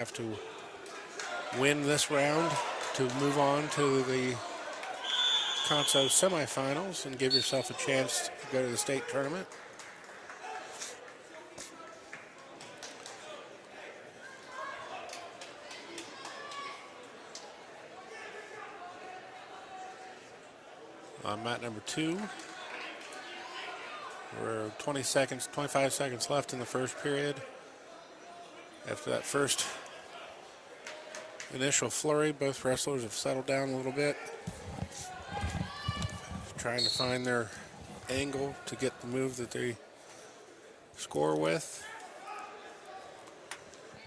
have to win this round to move on to the Conso semifinals and give yourself a chance to go to the state tournament. On mat number 2, we're 25 seconds left in the first period. After that first initial flurry, both wrestlers have settled down a little bit, trying to find their angle to get the move that they score with.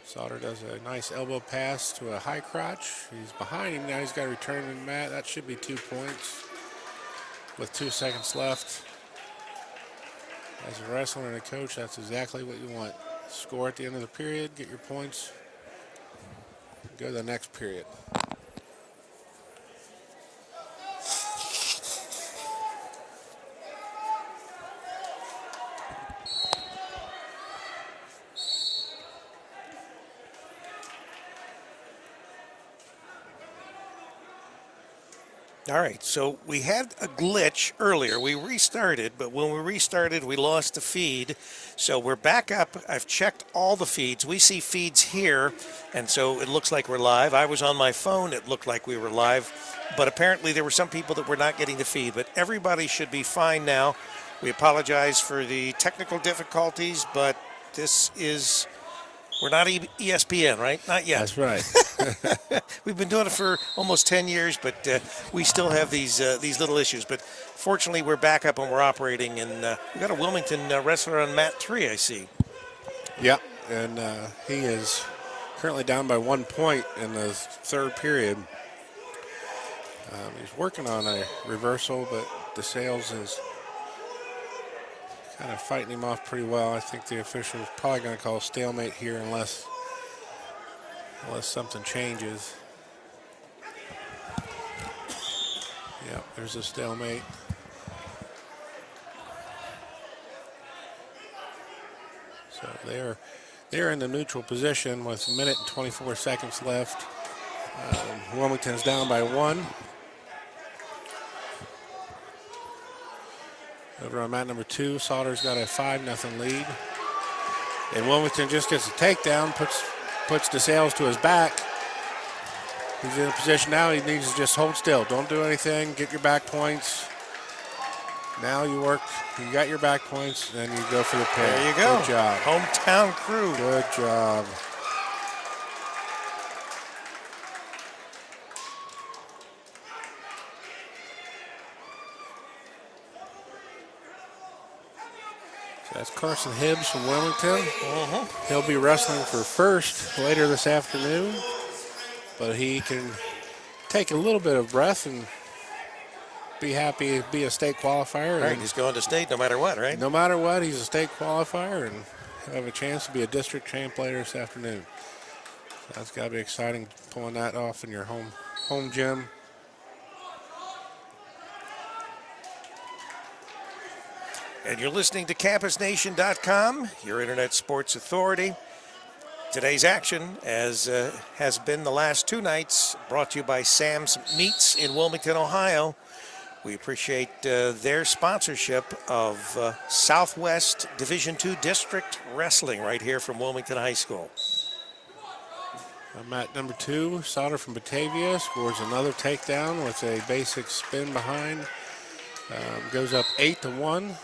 Sauter does a nice elbow pass to a high crotch. He's behind him now. He's got to return to the mat. That should be 2 points with 2 seconds left. As a wrestler and a coach, that's exactly what you want. Score at the end of the period, get your points, go to the next period. All right, so we had a glitch earlier. We restarted, but when we restarted, we lost the feed. So we're back up. I've checked all the feeds. We see feeds here, and so it looks like we're live. I was on my phone. It looked like we were live, but apparently there were some people that were not getting the feed. But everybody should be fine now. We apologize for the technical difficulties, but this is... We're not ESPN, right? Not yet. That's right. We've been doing it for almost 10 years, but we still have these little issues. But fortunately, we're back up and we're operating. And we got a Wilmington wrestler on mat 3, I see. Yep, and he is currently down by 1 point in the third period. He's working on a reversal, but DeSales is kind of fighting him off pretty well. I think the official is probably going to call a stalemate here unless something changes. Yeah, there's a stalemate. So they're in the neutral position with 1 minute and 24 seconds left. Wilmington's down by 1. Over on mat number 2, Sauter's got a 5-0 lead. And Wilmington just gets a takedown, puts DeSales to his back. He's in a position now he needs to just hold still. Don't do anything, get your back points. Now you got your back points, and then you go for the pin. There you go. Good job. Hometown crew. Good job. That's Carson Hibbs from Wilmington. He'll be wrestling for first later this afternoon, but he can take a little bit of breath and be happy to be a state qualifier. Right, he's going to state no matter what, right? No matter what, he's a state qualifier and he'll have a chance to be a district champ later this afternoon. That's got to be exciting, pulling that off in your home gym. And you're listening to CampusNation.com, your internet sports authority. Today's action, as has been the last 2 nights, brought to you by Sam's Meats in Wilmington, Ohio. We appreciate their sponsorship of Southwest Division II District Wrestling right here from Wilmington High School. Mat number 2, Sauter from Batavia scores another takedown with a basic spin behind. Goes up 8-1.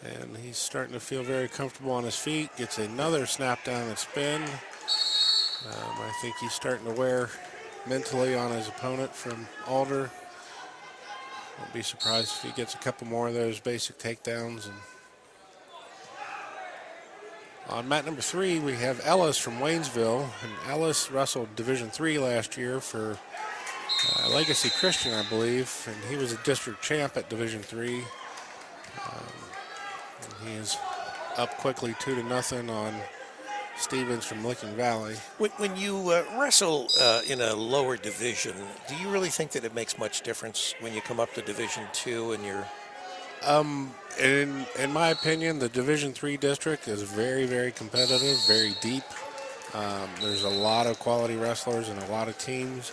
And he's starting to feel very comfortable on his feet. Gets another snap down and spin. I think he's starting to wear mentally on his opponent from Alder. Won't be surprised if he gets a couple more of those basic takedowns. And on mat number 3, we have Ellis from Waynesville. And Ellis wrestled Division III last year for Legacy Christian, I believe. And he was a district champ at Division III. He is up quickly 2-0 on Stevens from Licking Valley. When you wrestle in a lower division, do you really think that it makes much difference when you come up to Division II and you're... In my opinion, the Division III district is very, very competitive, very deep. There's a lot of quality wrestlers and a lot of teams.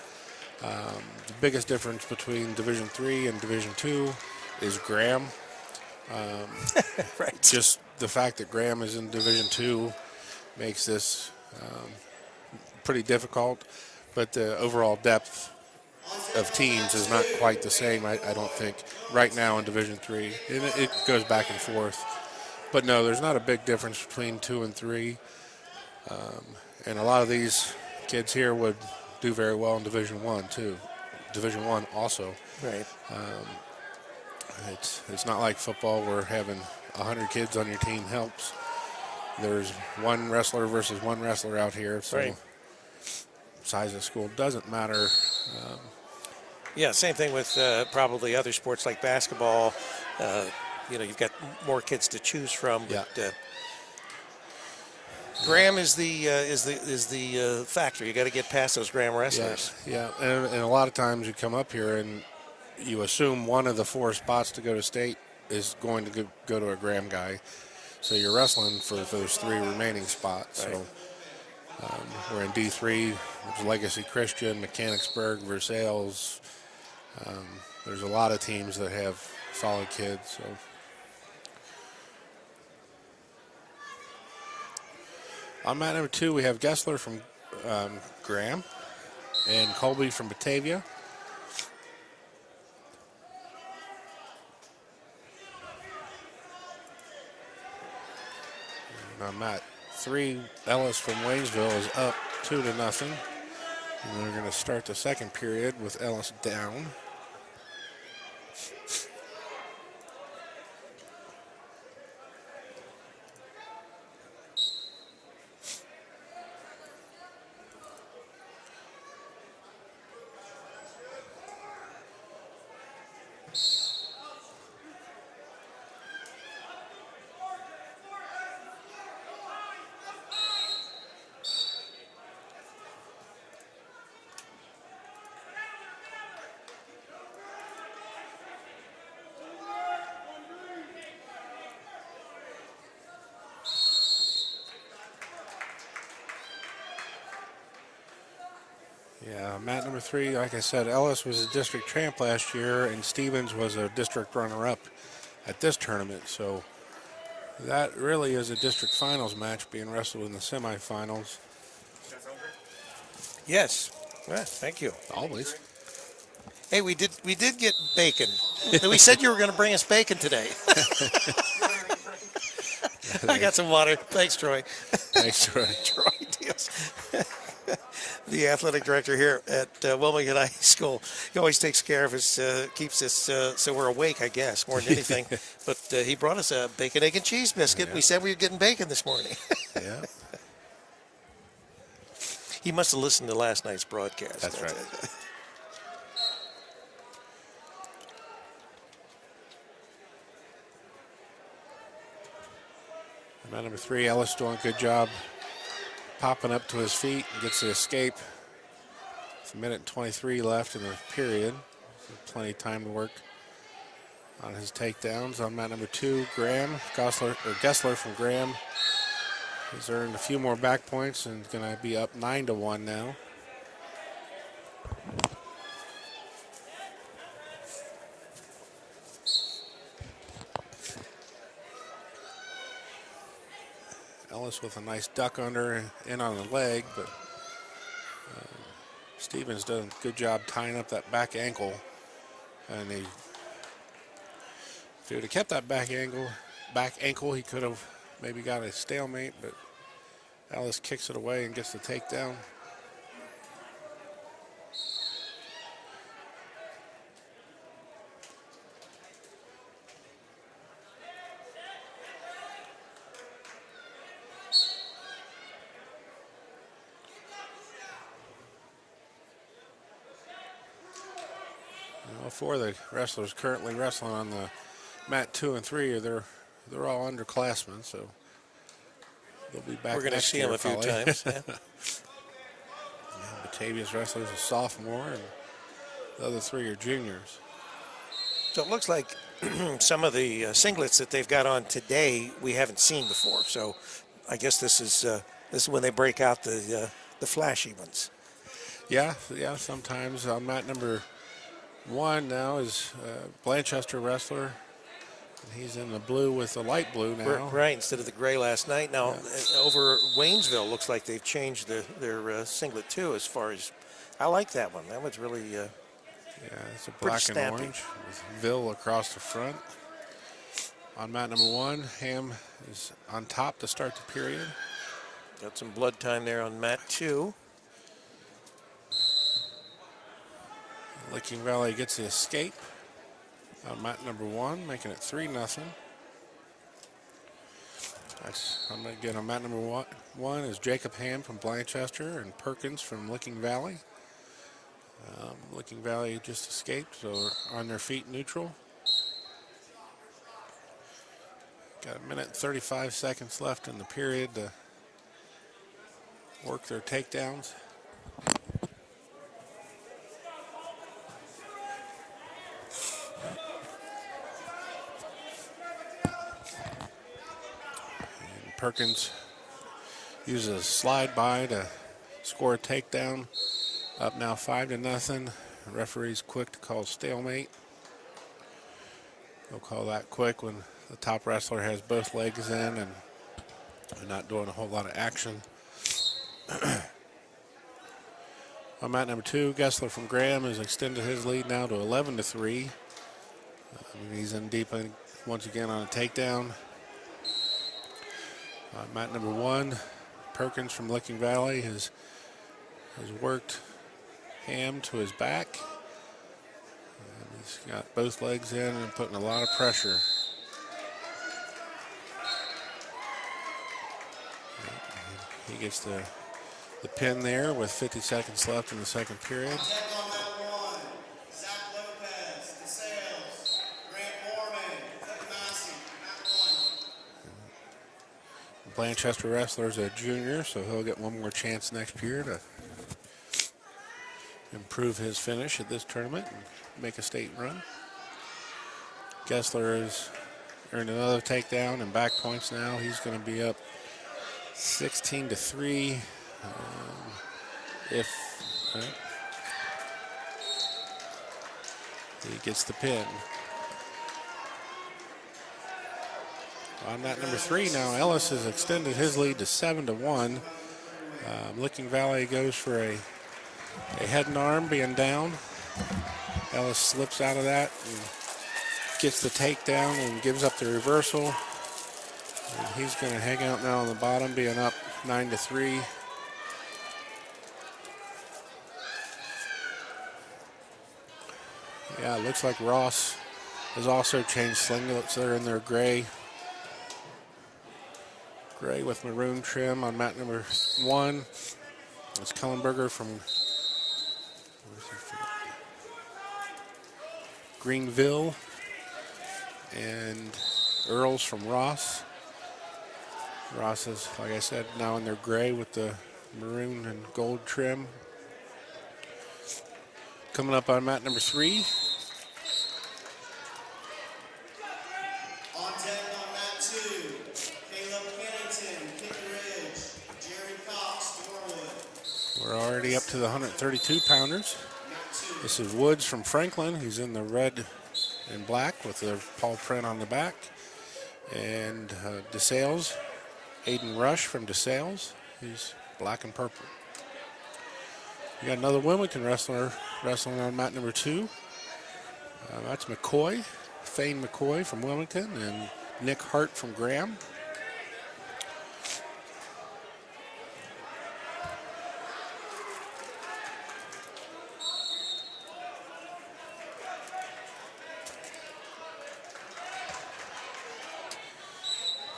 The biggest difference between Division III and Division II is Graham. Right. Just the fact that Graham is in Division II makes this pretty difficult, but the overall depth of teams is not quite the same, I don't think, right now in Division III. It goes back and forth. But no, there's not a big difference between 2 and 3. And a lot of these kids here would do very well in Division I, too. Division I also. Right. It's not like football where having 100 kids on your team helps. There's one wrestler versus one wrestler out here, so Right. size of school doesn't matter. Yeah, same thing with probably other sports like basketball. You've got more kids to choose from. But, Yeah. Graham is the factor. You got to get past those Graham wrestlers. Yeah. And a lot of times you come up here and you assume one of the 4 spots to go to state is going to go to a Graham guy. So you're wrestling for those 3 remaining spots. Right. So we're in D3. There's Legacy Christian, Mechanicsburg, Versailles. There's a lot of teams that have solid kids. So on mat number 2, we have Gessler from Graham and Colby from Batavia. And on mat 3, Ellis from Waynesville is up 2-0. And we're going to start the second period with Ellis down. Yeah, mat number 3, like I said, Ellis was a district champ last year, and Stevens was a district runner-up at this tournament. So that really is a district finals match being wrestled in the semifinals. Yes. Yeah, thank you. Always. Hey, we did get bacon. We said you were going to bring us bacon today. I got some water. Thanks, Troy. Thanks, Troy. Troy Diaz, the athletic director here at Wilmington High School. He always takes care of us, keeps us so we're awake, I guess, more than anything. But he brought us a bacon, egg, and cheese biscuit. Yeah. We said we were getting bacon this morning. Yeah. He must have listened to last night's broadcast. That's right. Mat number 3, Ellis doing a good job popping up to his feet and gets the escape. It's 1:23 left in the period. So plenty of time to work on his takedowns. On mat number 2, Gessler from Graham has earned a few more back points and is going to be up 9-1 now. Ellis with a nice duck under in on the leg, but Stevens done a good job tying up that back ankle. And if he would have kept that back ankle, he could have maybe got a stalemate, but Ellis kicks it away and gets the takedown. All 4 of the wrestlers currently wrestling on the mat 2 and 3, they're all underclassmen, so they'll be back. We're going to see them a few times. Yeah. Batavia's wrestler's a sophomore, and the other 3 are juniors. So it looks like some of the singlets that they've got on today we haven't seen before. So I guess this is This is when they break out the flashy ones. Yeah, sometimes. On mat number 1 now is Blanchester wrestler. He's in the blue with the light blue now. Right, instead of the gray last night. Now, over Waynesville, looks like they've changed their singlet too. As far as, I like that one. That one's really Yeah, it's a pretty black and snappy. orange with Ville across the front. On mat number 1, Ham is on top to start the period. Got some blood time there on mat 2. Licking Valley gets the escape on mat number 1, making it 3-0. Again, on mat number 1 is Jacob Ham from Blanchester and Perkins from Licking Valley. Licking Valley just escaped, so on their feet neutral. Got a minute and 35 seconds left in the period to work their takedowns. And Perkins uses a slide by to score a takedown. Up now 5-0. Referee's quick to call stalemate. They'll call that quick when the top wrestler has both legs in and they're not doing a whole lot of action. On mat number 2, Gessler from Graham has extended his lead now to 11-3. He's in deep once again on a takedown. On mat number 1, Perkins from Licking Valley has worked Ham to his back. And he's got both legs in and putting a lot of pressure. He gets the pin there with 50 seconds left in the second period. Blanchester wrestler's a junior, so he'll get one more chance next year to improve his finish at this tournament and make a state run. Gessler has earned another takedown and back points now. He's going to be up 16-3 if he gets the pin. On that number 3 now, Ellis has extended his lead to 7-1. Licking Valley goes for a head and arm being down. Ellis slips out of that and gets the takedown and gives up the reversal. And he's going to hang out now on the bottom, being up 9-3. Yeah, it looks like Ross has also changed singlets. They're in their gray with maroon trim on mat number 1. It's Kellenberger from Greenville and Earls from Ross. Ross is, like I said, now in their gray with the maroon and gold trim. Coming up on mat number 3. We're already up to the 132-pounders. This is Woods from Franklin. He's in the red and black with the paw print on the back. And DeSales, Aiden Rush from DeSales. He's black and purple. We got another Wilmington wrestler wrestling on mat number 2. That's McCoy, Thane McCoy from Wilmington, and Nick Hart from Graham.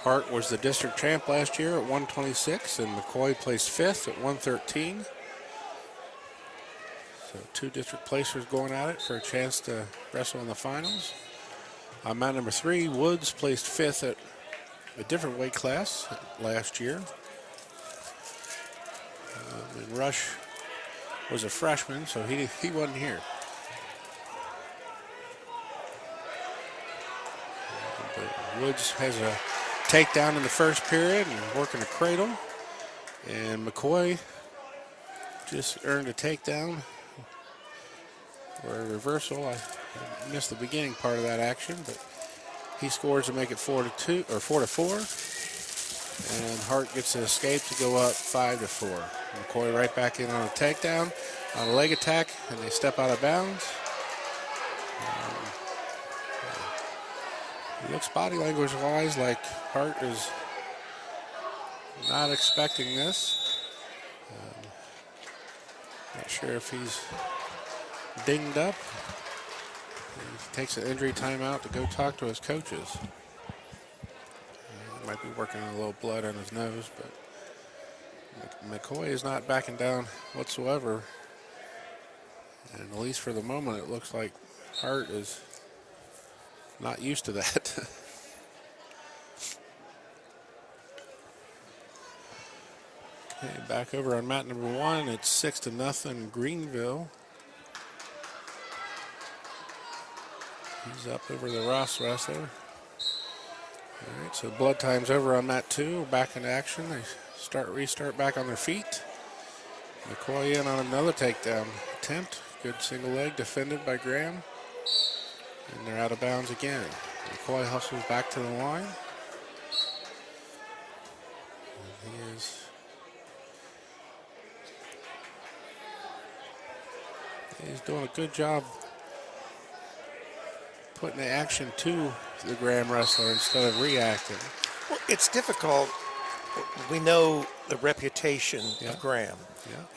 Hart was the district champ last year at 126, and McCoy placed 5th at 113. So 2 district placers going at it for a chance to wrestle in the finals. On mat number 3, Woods placed 5th at a different weight class last year. And Rush was a freshman, so he wasn't here. But Woods has a takedown in the first period and working a cradle. And McCoy just earned a takedown or a reversal. I missed the beginning part of that action, but he scores to make it 4-2 or 4-4. And Hart gets an escape to go up 5-4. McCoy right back in on a takedown, on a leg attack, and they step out of bounds. It looks body language wise like Hart is not expecting this. Not sure if he's dinged up. He takes an injury timeout to go talk to his coaches. He might be working on a little blood on his nose, but McCoy is not backing down whatsoever. And at least for the moment, it looks like Hart is not used to that. Okay, back over on mat number 1. It's 6-0 Greenville. He's up over the Ross wrestler. All right, so blood time's over on mat 2. Back in action. They restart back on their feet. McCoy in on another takedown attempt. Good single leg defended by Graham. And they're out of bounds again. McCoy hustles back to the line. And he's doing a good job putting the action to the Graham wrestler instead of reacting. Well, it's difficult. We know the reputation of Graham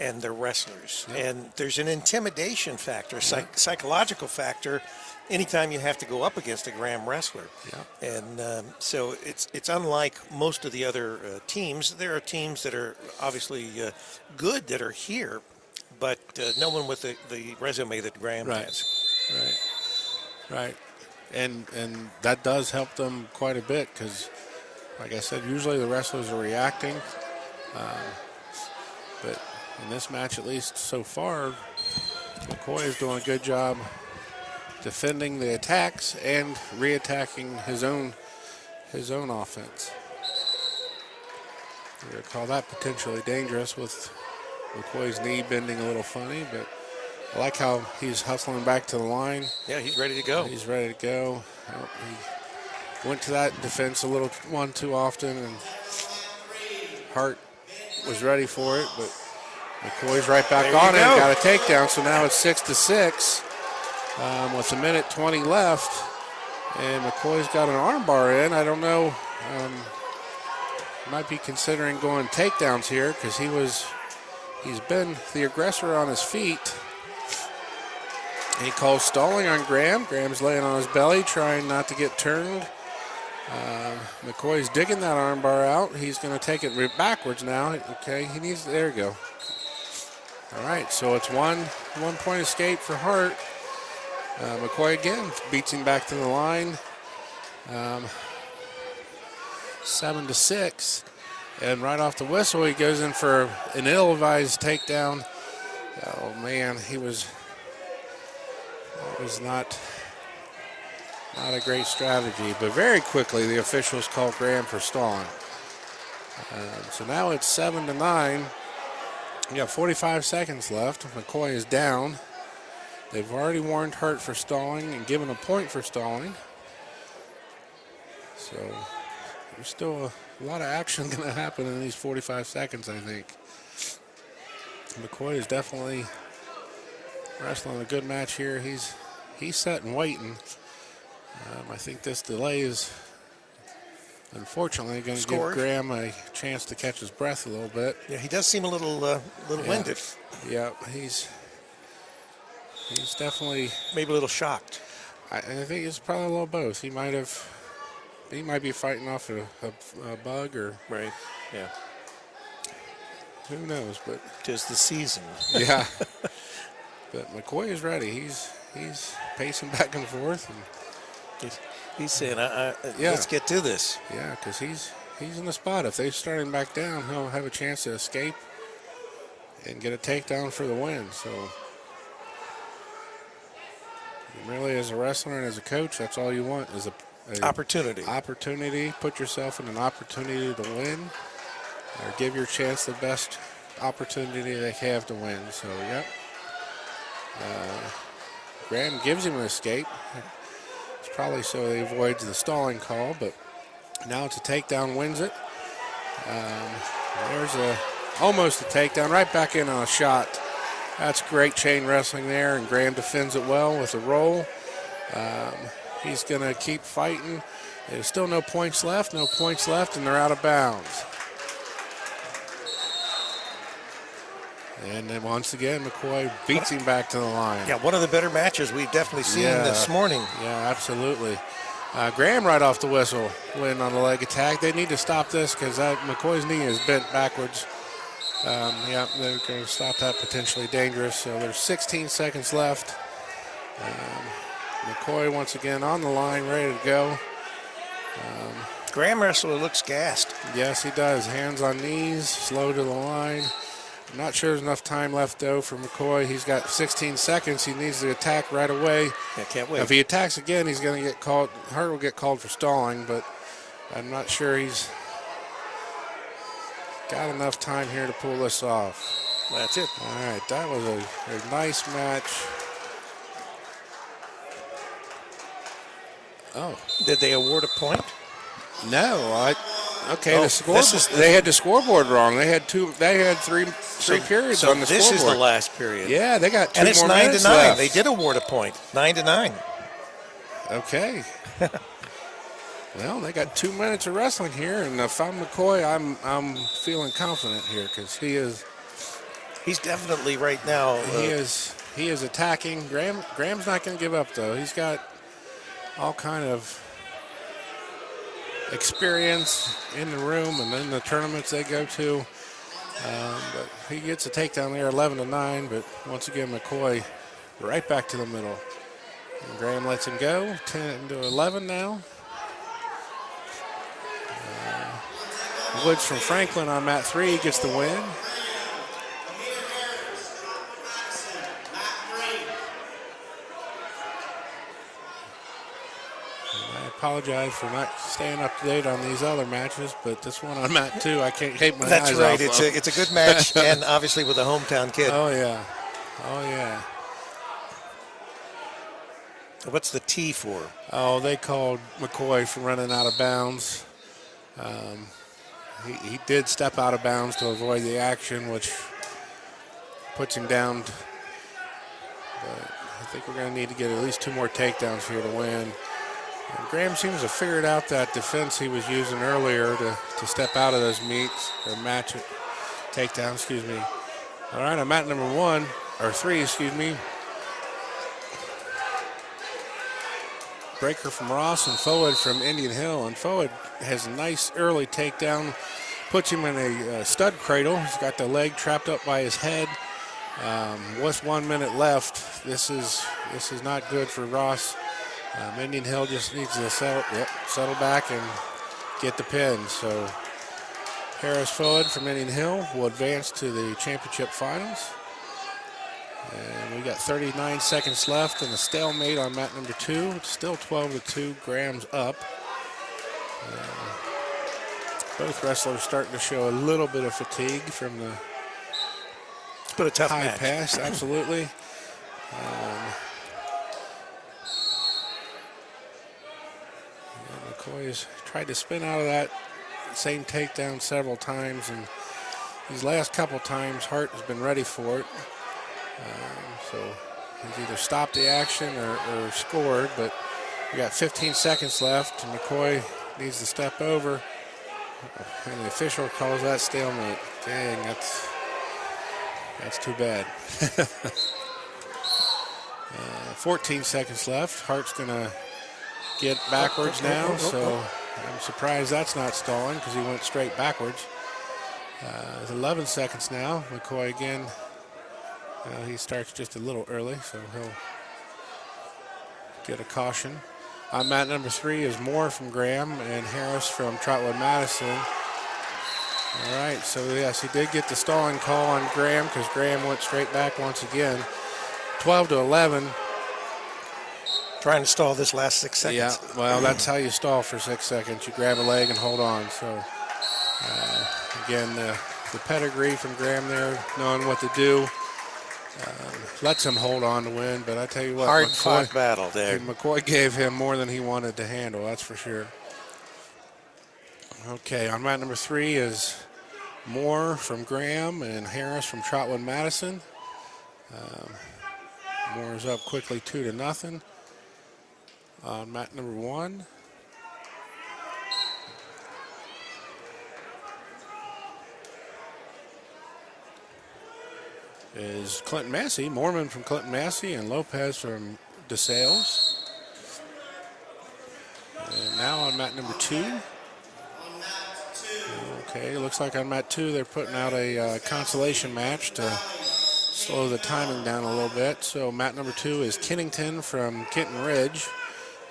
and the wrestlers. And there's an intimidation factor, psychological factor, anytime you have to go up against a Graham wrestler. And so it's unlike most of the other teams. There are teams that are obviously good that are here, but no one with the resume that Graham has. Right. And that does help them quite a bit because, like I said, usually the wrestlers are reacting. But in this match, at least so far, McCoy is doing a good job defending the attacks and re-attacking his own offense. We're going to call that potentially dangerous with McCoy's knee bending a little funny, but I like how he's hustling back to the line. Yeah, he's ready to go. He's ready to go. He went to that defense a little one too often, and Hart was ready for it, but McCoy's right back on it and got a takedown. So now it's 6-6 with 1:20 left, and McCoy's got an armbar in. I don't know. Might be considering going takedowns here because he's been the aggressor on his feet. He calls stalling on Graham. Graham's laying on his belly, trying not to get turned. McCoy's digging that armbar out. He's going to take it backwards now. Okay, there we go. All right, so it's one point escape for Hart. McCoy again beats him back to the line. 7-6. And right off the whistle, he goes in for an ill-advised takedown. Oh, man, it was not a great strategy. But very quickly, the officials called Graham for stalling. So now it's 7-9. We got 45 seconds left. McCoy is down. They've already warned Hart for stalling and given a point for stalling. So there's still a lot of action going to happen in these 45 seconds, I think. McCoy is definitely wrestling a good match here. He's set and waiting. I think this delay is unfortunately going to give Graham a chance to catch his breath a little bit. Yeah, he does seem a little winded. Yeah, he's definitely maybe a little shocked. I think it's probably a little both. He might be fighting off a bug or right. Yeah. Who knows? But 'tis the season. Yeah. But McCoy is ready. He's pacing back and forth, and he's saying, "Let's get to this." Yeah, because he's in the spot. If they start him back down, he'll have a chance to escape and get a takedown for the win. So, really, as a wrestler and as a coach, that's all you want is a opportunity. Opportunity. Put yourself in an opportunity to win. or give your chance the best opportunity they have to win. So, yep. Graham gives him an escape. It's probably so he avoids the stalling call, but now it's a takedown, wins it. There's almost a takedown, right back in on a shot. That's great chain wrestling there, and Graham defends it well with a roll. He's going to keep fighting. There's still no points left, and they're out of bounds. And then once again, McCoy beats him back to the line. Yeah, one of the better matches we've definitely seen this morning. Yeah, absolutely. Graham right off the whistle, win on the leg attack. They need to stop this because McCoy's knee is bent backwards. Yeah, they're going to stop that, potentially dangerous. So there's 16 seconds left. McCoy once again on the line, ready to go. Graham wrestler looks gassed. Yes, he does. Hands on knees, slow to the line. I'm not sure there's enough time left, though, for McCoy. He's got 16 seconds. He needs to attack right away. I can't wait. If he attacks again, he's going to get called. Hart will get called for stalling, but I'm not sure he's got enough time here to pull this off. That's it. All right, that was a nice match. Oh. Did they award a point? No, okay. Oh, The scoreboard. They had the scoreboard wrong. They had three periods on the scoreboard. This is the last period. Yeah, they got 2 and it's more 9 minutes to 9. left. They did award a point. 9 to 9. Okay. Well, they got 2 minutes of wrestling here, and if I'm McCoy, I'm feeling confident here because he's definitely right now. He is attacking. Graham's not going to give up though. He's got all kind of experience in the room and in the tournaments they go to. But he gets a takedown there, 11 to 9. But once again, McCoy right back to the middle. And Graham lets him go. 10 to 11 now. Woods from Franklin on mat 3 gets the win. Apologize for not staying up to date on these other matches, but this one on mat 2, I can't keep my That's eyes right. off It's a good match, and obviously with a hometown kid. Oh yeah, oh yeah. What's the T for? Oh, they called McCoy for running out of bounds. He did step out of bounds to avoid the action, which puts him down. But I think we're going to need to get at least 2 more takedowns here to win. And Graham seems to have figured out that defense he was using earlier to step out of those meets or match it. Takedown, excuse me. All right, I'm at number 3, excuse me. Breaker from Ross and forward from Indian Hill. And forward has a nice early takedown, puts him in a stud cradle. He's got the leg trapped up by his head. With 1 minute left, this is not good for Ross. Indian Hill just needs to settle back and get the pin. So Harris forward from Indian Hill will advance to the championship finals. And we got 39 seconds left and a stalemate on mat number 2. It's still 12 to 2. Graham's up. Both wrestlers starting to show a little bit of fatigue from the high pass. Absolutely. McCoy's tried to spin out of that same takedown several times, and these last couple times Hart has been ready for it. So he's either stopped the action or scored, but we got 15 seconds left, and McCoy needs to step over, and the official calls that stalemate. Dang, that's too bad. 14 seconds left. Hart's going to get backwards now, so I'm surprised that's not stalling because he went straight backwards. 11 seconds now. McCoy again. He starts just a little early, so he'll get a caution. On mat number 3 is Moore from Graham and Harris from Trotwood Madison. All right, so yes, he did get the stalling call on Graham because Graham went straight back once again. 12 to 11. Trying to stall this last 6 seconds. Yeah, well, that's how you stall for 6 seconds. You grab a leg and hold on. So Again, the pedigree from Graham there, knowing what to do, lets him hold on to win. But I tell you what, Hard-fought battle there. McCoy gave him more than he wanted to handle, that's for sure. Okay, on mat number 3 is Moore from Graham and Harris from Trotwood Madison. Moore is up quickly 2-0. On mat number 1. Is Clinton Massey, Mormon from Clinton Massey, and Lopez from DeSales. And now on mat number 2. Okay, looks like on mat 2 they're putting out a consolation match to slow the timing down a little bit. So mat number 2 is Kennington from Kenton Ridge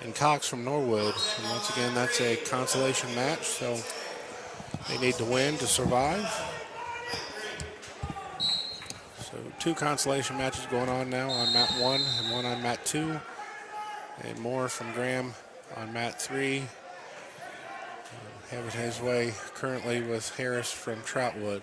and Cox from Norwood. And once again, that's a consolation match, so they need to win to survive. So 2 consolation matches going on now on mat 1 and 1 on mat 2. And Moore from Graham on mat 3. Having his way currently with Harris from Trotwood.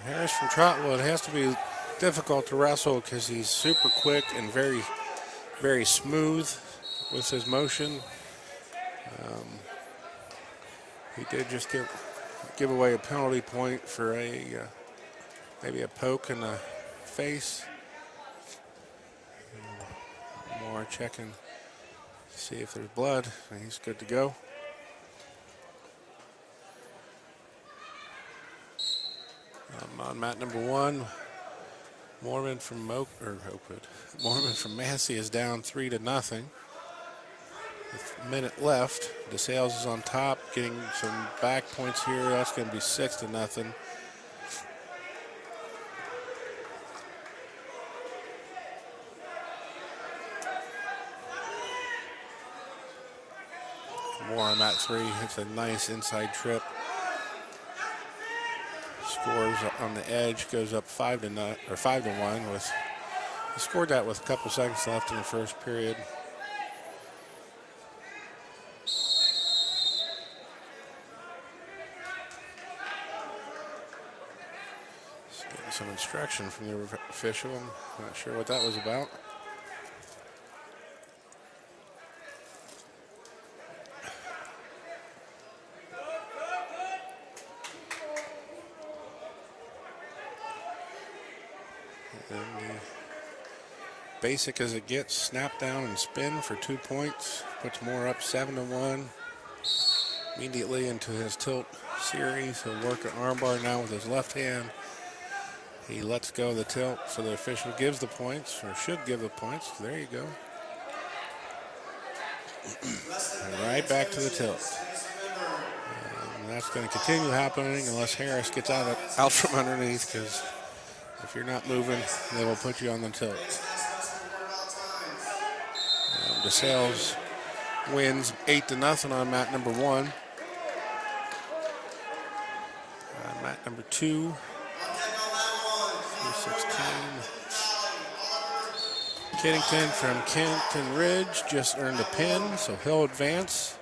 Harris from Trotwood has to be difficult to wrestle because he's super quick and very, very smooth with his motion. He did just give away a penalty point for maybe a poke in the face. More checking to see if there's blood, and he's good to go. On mat number 1, Mormon from Mormon from Massey is down 3-0. With a minute left, DeSales is on top, getting some back points here. That's going to be 6-0. More on mat 3. It's a nice inside trip. Scores on the edge, goes up 5-1. With he scored that with a couple seconds left in the first period. Just getting some instruction from the official. I'm not sure what that was about. Basic as it gets, snap down and spin for 2 points. Puts Moore up 7-1. Immediately into his tilt series. He'll work an armbar now with his left hand. He lets go of the tilt, so the official gives the points, or should give the points. There you go. And right back to the tilt. And that's going to continue happening unless Harris gets out from underneath, because if you're not moving, they will put you on the tilt. DeSales wins 8-0 on mat number 1. Mat number 2. 3-16. Kennington from Kenton Ridge just earned a pin, so he'll advance.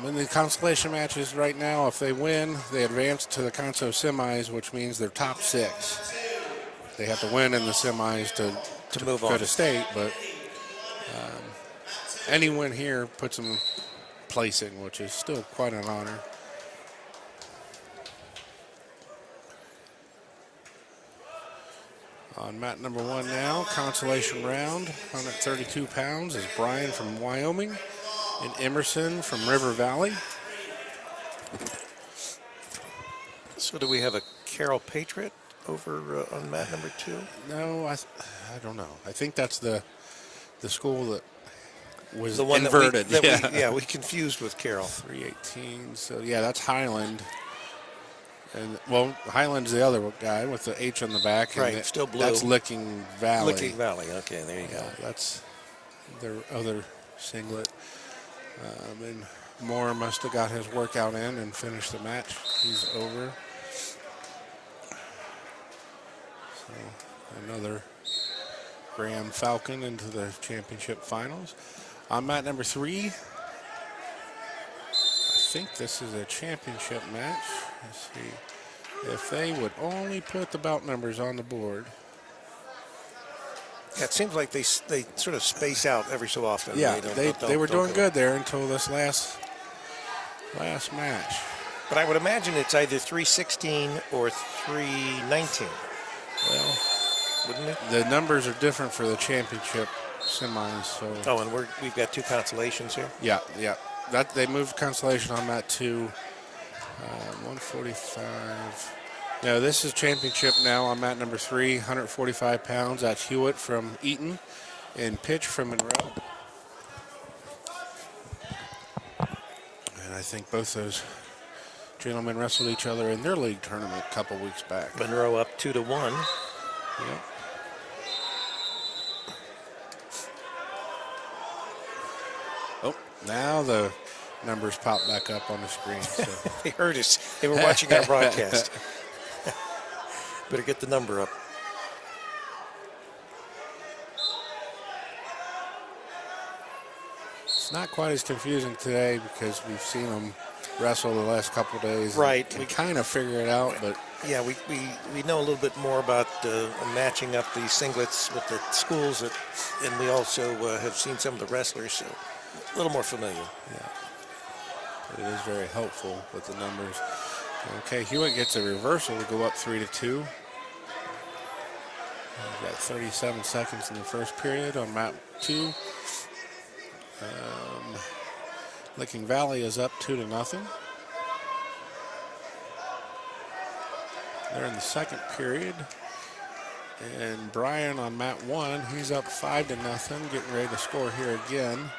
In the consolation matches right now, if they win, they advance to the Conso semis, which means they're top 6. They have to win in the semis to move on to state, but any win here puts them placing, which is still quite an honor. On mat number 1 now, consolation round, 132 pounds, is Brian from Wyoming and Emerson from River Valley. So do we have a Carroll Patriot over on mat number 2? No, I don't know. I think that's the school that was The one inverted. that we confused with Carroll. 318. So yeah, that's Highland. And well, Highland's the other guy with the H on the back. Right, And still blue. That's Licking Valley. Licking Valley. Okay, there you go. That's their other singlet. And Moore must have got his workout in and finished the match. He's over. So another Graham Falcon into the championship finals. On mat number 3, I think this is a championship match. Let's see. If they would only put the bout numbers on the board. Yeah, it seems like they sort of space out every so often. Yeah, they were doing go. good there until this last match. But I would imagine it's either 316 or 319. Well, wouldn't it? the numbers are different for the championship semis. So Oh, and we've got 2 consolations here. yeah. That they moved Consolation on that to 145. No, this is championship now on mat number 3, 145 pounds. That's Hewitt from Eaton and Pitch from Monroe. And I think both those gentlemen wrestled each other in their league tournament a couple weeks back. Monroe up 2-1. Yep. Oh, now the numbers pop back up on the screen. So. They heard us. They were watching our broadcast. Better get the number up. It's not quite as confusing today because we've seen them wrestle the last couple of days. Right. We kind of figure it out, but Yeah, we know a little bit more about matching up the singlets with the schools, and we also have seen some of the wrestlers, so a little more familiar. yeah, it is very helpful with the numbers. Okay, Hewitt gets a reversal to go up 3-2. We've got 37 seconds in the first period on mat 2. Licking Valley is up 2-0. They're in the second period. And Brian on mat 1, he's up 5-0, getting ready to score here again.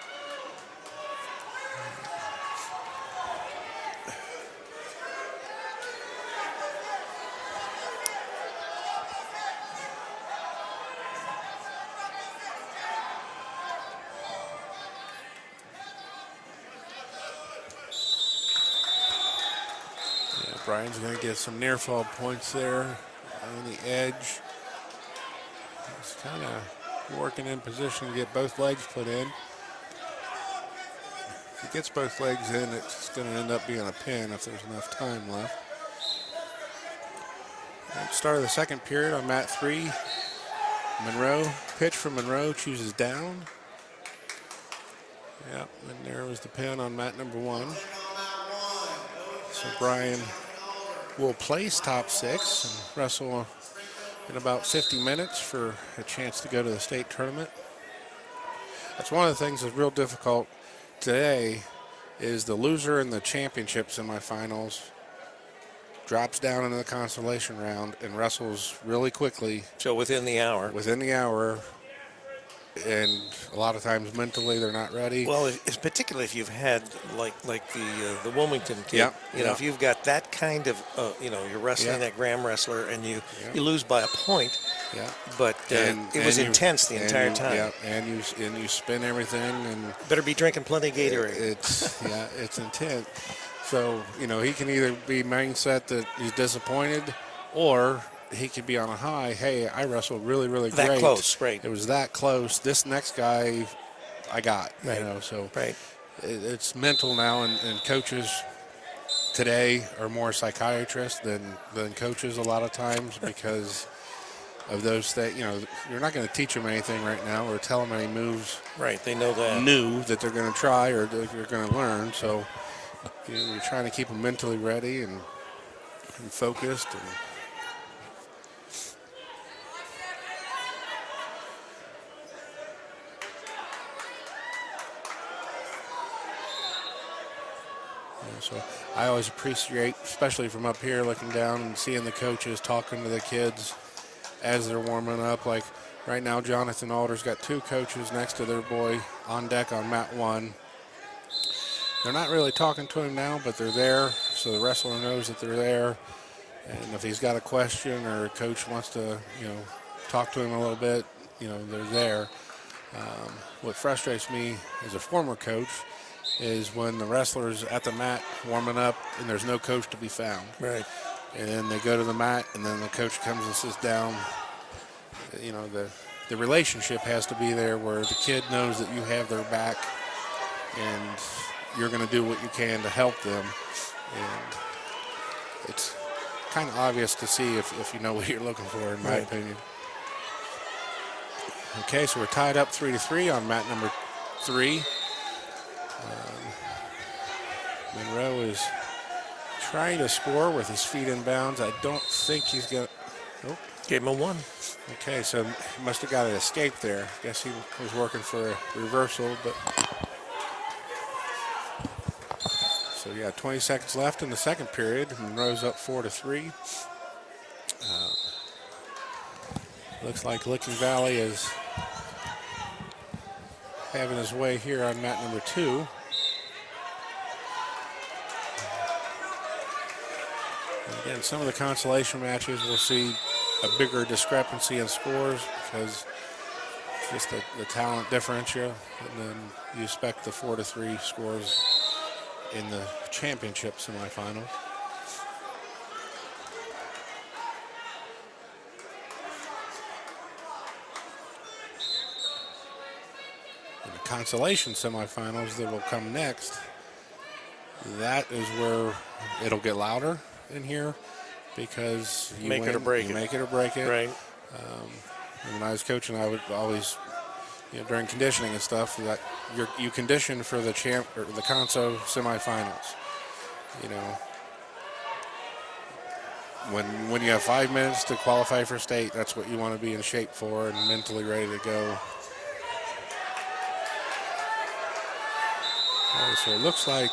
Brian's going to get some near fall points there on the edge. He's kind of working in position to get both legs put in. If he gets both legs in, it's going to end up being a pin if there's enough time left. At the start of the second period on mat 3, Monroe, pitch from Monroe, chooses down. Yep, and there was the pin on mat number 1. So Brian will place top 6 and wrestle in about 50 minutes for a chance to go to the state tournament. That's one of the things that's real difficult today is the loser in the championship semifinals drops down into the consolation round and wrestles really quickly. So within the hour. Within the hour. And a lot of times mentally they're not ready. Well, it's particularly if you've had like the Wilmington kid. Yep, you know, if you've got that kind of you're wrestling that Graham wrestler and you lose by a point. Yeah. But it was intense the entire time. Yeah, and you spin everything and better be drinking plenty of Gatorade. It's intense. So he can either be mindset that he's disappointed, or he could be on a high. Hey, I wrestled really, really great. That close, right? It was that close. This next guy, I got. Right. So right. It's mental now, and coaches today are more psychiatrists than coaches a lot of times because of those things. You're not going to teach them anything right now or tell them any moves. Right. They know that. New that they're going to try or they're going to learn. So you're trying to keep them mentally ready and focused and. So I always appreciate, especially from up here, looking down and seeing the coaches talking to the kids as they're warming up. Like, Right now, Jonathan Alder's got 2 coaches next to their boy on deck on mat 1. They're not really talking to him now, but they're there, so the wrestler knows that they're there. And if he's got a question or a coach wants to, talk to him a little bit, they're there. What frustrates me as a former coach is when the wrestler's at the mat warming up and there's no coach to be found. Right. And then they go to the mat and then the coach comes and sits down. The relationship has to be there where the kid knows that you have their back and you're going to do what you can to help them. And it's kind of obvious to see if you know what you're looking for, in my opinion. Okay, so we're tied up 3-3 on mat number 3. Monroe is trying to score with his feet in bounds. I don't think he's going to... Oh. Gave him a 1. Okay, so he must have got an escape there. Guess he was working for a reversal, but... So, 20 seconds left in the second period. Monroe's up 4-3. Looks like Licking Valley is having his way here on mat number 2. And again, some of the consolation matches we'll see a bigger discrepancy in scores because just the talent differential, and then you expect the 4-3 scores in the championship semifinals. In the consolation semifinals that will come next, that is where it'll get louder in here because you make it or break it. Make it or break it. Right. When I was coaching, I would always, during conditioning and stuff, that you condition for the conso semifinals. When you have 5 minutes to qualify for state, that's what you want to be in shape for and mentally ready to go. All right, so it looks like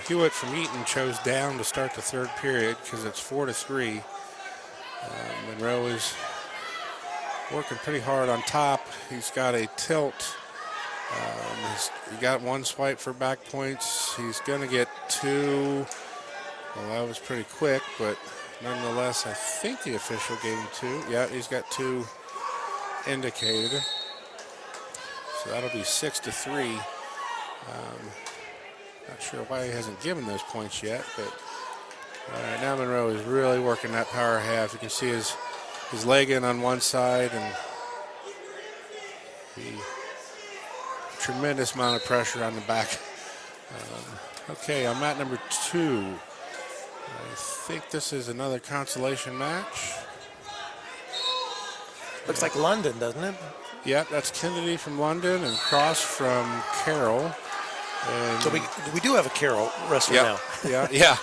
Hewitt from Eaton chose down to start the third period because it's 4-3. Monroe is working pretty hard on top. He's got a tilt. He got 1 swipe for back points. He's going to get 2. Well, that was pretty quick, but nonetheless, I think the official gave him 2. Yeah, he's got 2 indicated. So that'll be 6-3. Not sure why he hasn't given those points yet, but all right, now Monroe is really working that power half. You can see his leg in on one side and tremendous amount of pressure on the back. Okay, on mat number 2, I think this is another consolation match. Looks like London, doesn't it? Yep, that's Kennedy from London and Cross from Carroll. And so we do have a Carroll wrestler now. Yeah.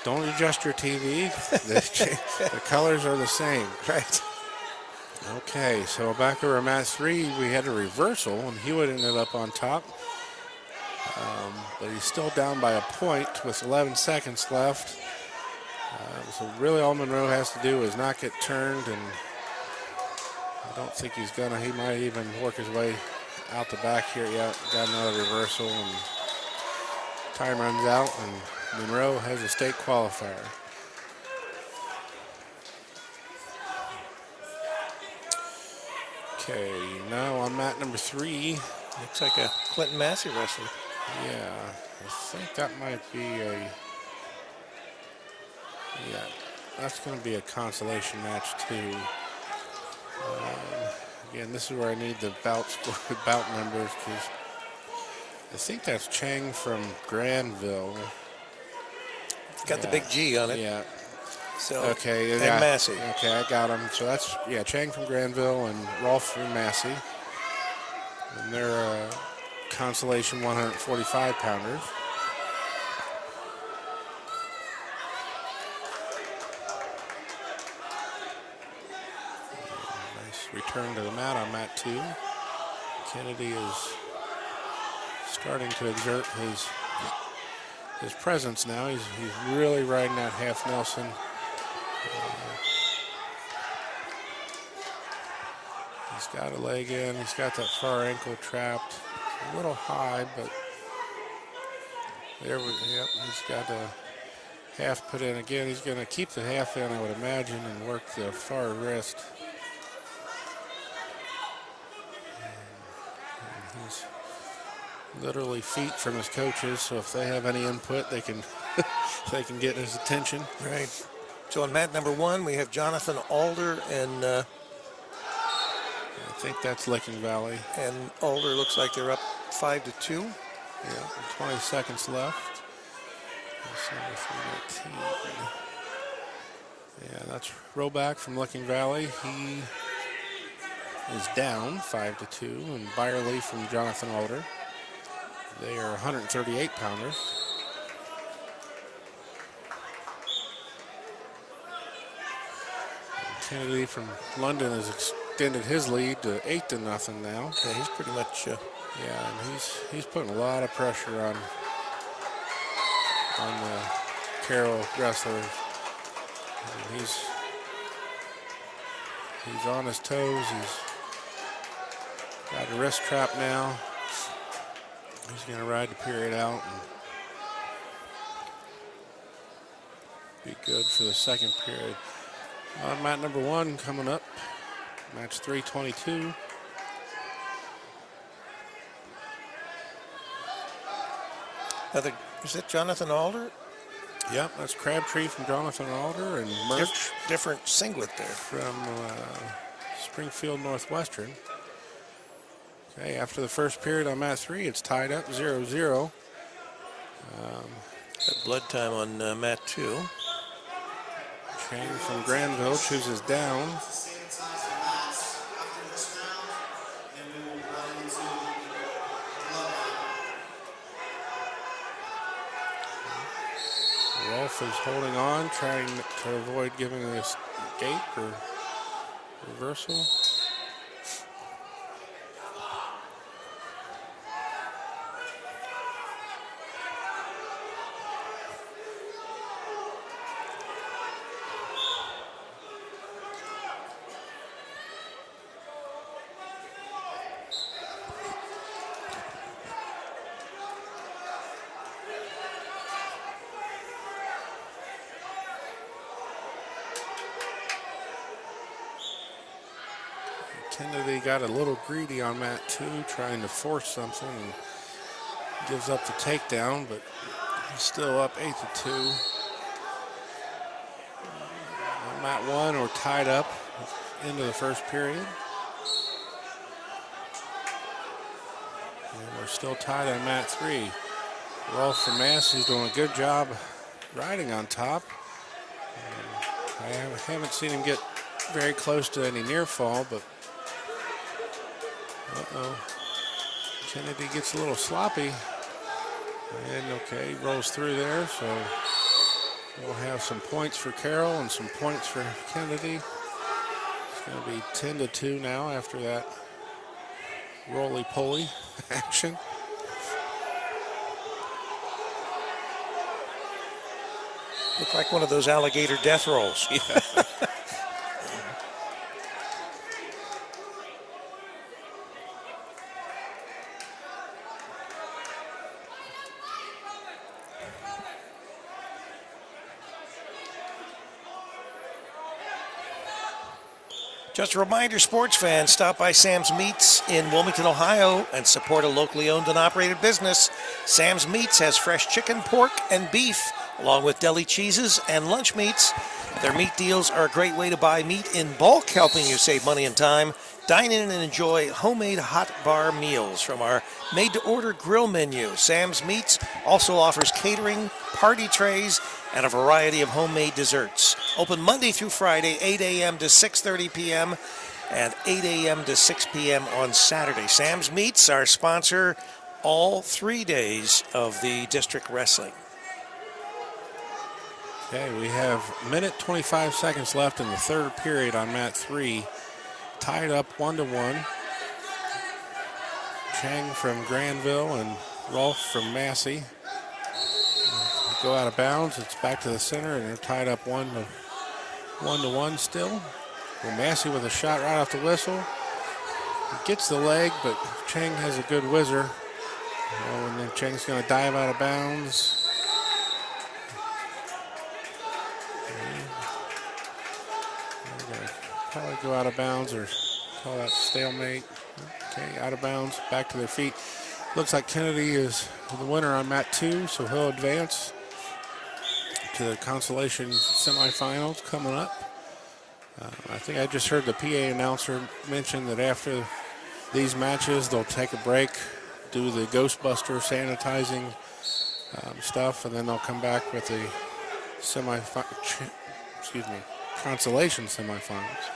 Don't adjust your TV. The colors are the same. Right. Okay, so back over mat 3, we had a reversal, and Hewitt ended up on top. But he's still down by a point with 11 seconds left. So really all Monroe has to do is not get turned, and I don't think he's going to. He might even work his way out the back here. Yeah, got another reversal, and time runs out, and Monroe has a state qualifier. Okay, now on mat number 3. Looks like a Clinton Massey wrestler. Yeah, I think that might be a... Yeah, that's going to be a consolation match too. Again, this is where I need the bout numbers because I think that's Chang from Granville. It's got the big G on it. Yeah. So okay, and Massey. Okay, I got him. So that's Chang from Granville and Rolf from Massey. And they're consolation 145 pounders. Return to the mat on mat 2. Kennedy is starting to exert his presence now. He's really riding that half Nelson. He's got a leg in. He's got that far ankle trapped. A little high, but yep, he's got a half put in again. He's going to keep the half in, I would imagine, and work the far wrist. And he's literally feet from his coaches, so if they have any input, they can they can get his attention. Right. So on mat number 1, we have Jonathan Alder, and I think that's Licking Valley. Alder looks like they're up 5-2. Yeah, 20 seconds left. That's number 319. Yeah, that's Roback from Licking Valley. He is down 5-2, and Byerly from Jonathan Alder. They are 138 pounders. Kennedy from London has extended his lead to 8-0 now. Yeah, he's pretty much. Yeah, and he's putting a lot of pressure on the Carroll wrestlers. And he's on his toes. He's got a wrist trap now. He's going to ride the period out and be good for the second period. Mat number 1 coming up. Match 322. Is it Jonathan Alder? Yep, that's Crabtree from Jonathan Alder and Murch Different singlet there. from Springfield Northwestern. Okay, after the first period on mat 3, it's tied up 0-0. Got blood time on mat 2. Chang from Granville chooses down. Rolf is holding on, trying to avoid giving a escape or reversal. Kennedy got a little greedy on mat 2, trying to force something, and gives up the takedown, but he's still up 8-2. On mat 1, or tied up into the first period. And we're still tied on mat 3. Rolf from Massey's doing a good job riding on top. I haven't seen him get very close to any near fall, but Kennedy gets a little sloppy. And okay, rolls through there, so we'll have some points for Carroll and some points for Kennedy. It's going to be 10-2 now after that roly-poly action. Looked like one of those alligator death rolls. Yeah. Just a reminder, sports fans, stop by Sam's Meats in Wilmington, Ohio, and support a locally owned and operated business. Sam's Meats has fresh chicken, pork, and beef, along with deli cheeses and lunch meats. Their meat deals are a great way to buy meat in bulk, helping you save money and time. Dine in and enjoy homemade hot bar meals from our made-to-order grill menu. Sam's Meats also offers catering, party trays, and a variety of homemade desserts. Open Monday through Friday, 8 a.m. to 6:30 p.m. and 8 a.m. to 6 p.m. on Saturday. Sam's Meats, our sponsor, all 3 days of the district wrestling. Okay, we have a minute 25 seconds left in the third period on mat 3. Tied up 1-1. Chang from Granville and Rolf from Massey go out of bounds. It's back to the center, and they're tied up 1-1 still. Well, Massey with a shot right off the whistle. He gets the leg, but Chang has a good whizzer. Oh, and then Chang's going to dive out of bounds. Probably go out of bounds or call that stalemate. Okay, out of bounds, back to their feet. Looks like Kennedy is the winner on mat 2, so he'll advance to the Consolation semifinals coming up. I think I just heard the PA announcer mention that after these matches, they'll take a break, do the Ghostbuster sanitizing stuff, and then they'll come back with the Consolation semifinals.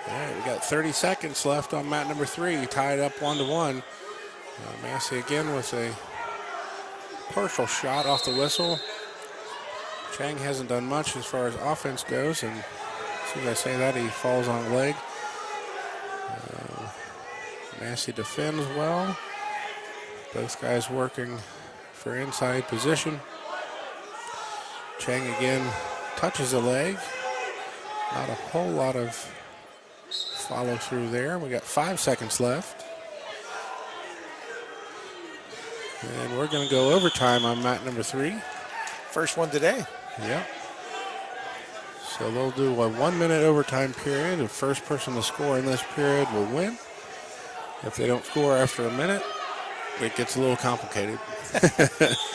All right, we got 30 seconds left on mat number 3, tied up 1-1. Massey again with a partial shot off the whistle. Chang hasn't done much as far as offense goes, and as soon as I say that, he falls on a leg. Massey defends well. Both guys working for inside position. Chang again touches the leg. Not a whole lot of follow through there. We got 5 seconds left. And we're going to go overtime on mat number 3. First one today. Yep. So they'll do a 1-minute overtime period. The first person to score in this period will win. If they don't score after a minute, it gets a little complicated.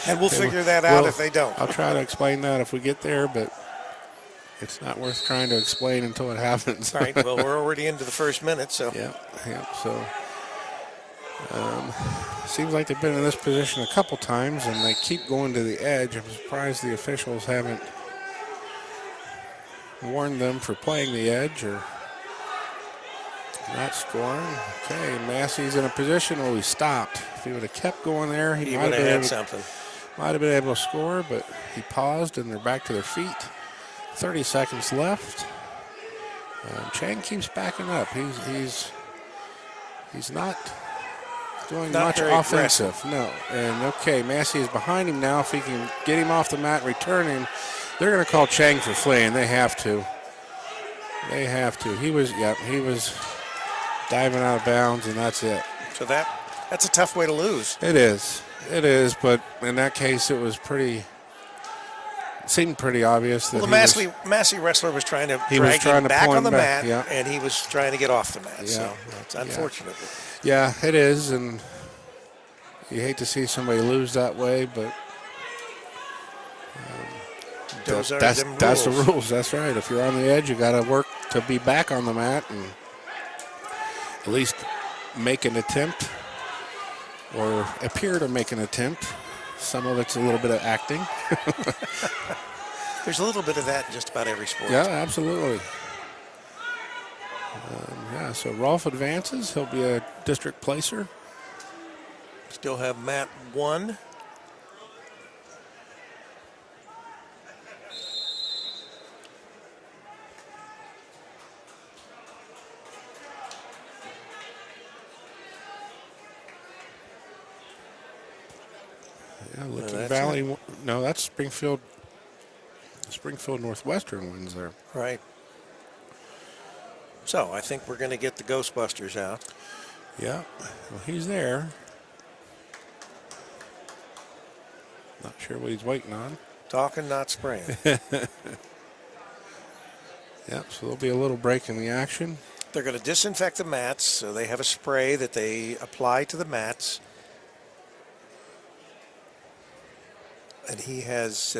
And we'll figure that out if they don't. I'll try to explain that if we get there, but it's not worth trying to explain until it happens. Right. Well, we're already into the first minute, so. Yeah. So seems like they've been in this position a couple times, and they keep going to the edge. I'm surprised the officials haven't warned them for playing the edge or not scoring. Okay, Massey's in a position where he stopped. If he would have kept going there, he might have been able to score, but he paused, and they're back to their feet. 30 seconds left. Chang keeps backing up. He's not doing much offensive. Aggressive. No. And okay, Massey is behind him now. If he can get him off the mat and return him, they're going to call Chang for fleeing. They have to. They have to. He was diving out of bounds, and that's it. So that's a tough way to lose. It is. It is, but in that case, it seemed pretty obvious that the Massey wrestler was trying to drag him back on the mat, yeah. And he was trying to get off the mat. Yeah. So it's unfortunate. Yeah, it is, and you hate to see somebody lose that way, but That's the rules. That's right. If you're on the edge, you got to work to be back on the mat and at least make an attempt or appear to make an attempt. Some of it's a little bit of acting. There's a little bit of that in just about every sport. Yeah, absolutely. So Rolf advances. He'll be a district placer. Still have mat 1. Yeah, Licking Valley. No, that's Springfield. Springfield Northwestern wins there. Right. So I think we're going to get the Ghostbusters out. Yeah. Well, he's there. Not sure what he's waiting on. Talking, not spraying. Yep, so there'll be a little break in the action. They're going to disinfect the mats, so they have a spray that they apply to the mats. And he has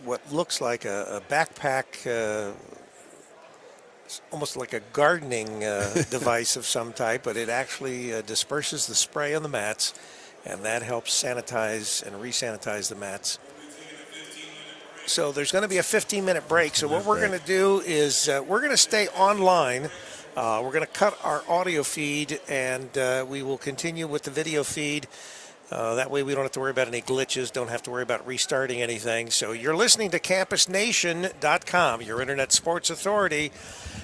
what looks like a backpack, almost like a gardening device of some type, but it actually disperses the spray on the mats, and that helps sanitize and re-sanitize the mats. So there's going to be a 15-minute break. So what we're going to do is we're going to stay online. We're going to cut our audio feed, and we will continue with the video feed. That way we don't have to worry about any glitches, don't have to worry about restarting anything. So you're listening to CampusNation.com, your Internet Sports Authority,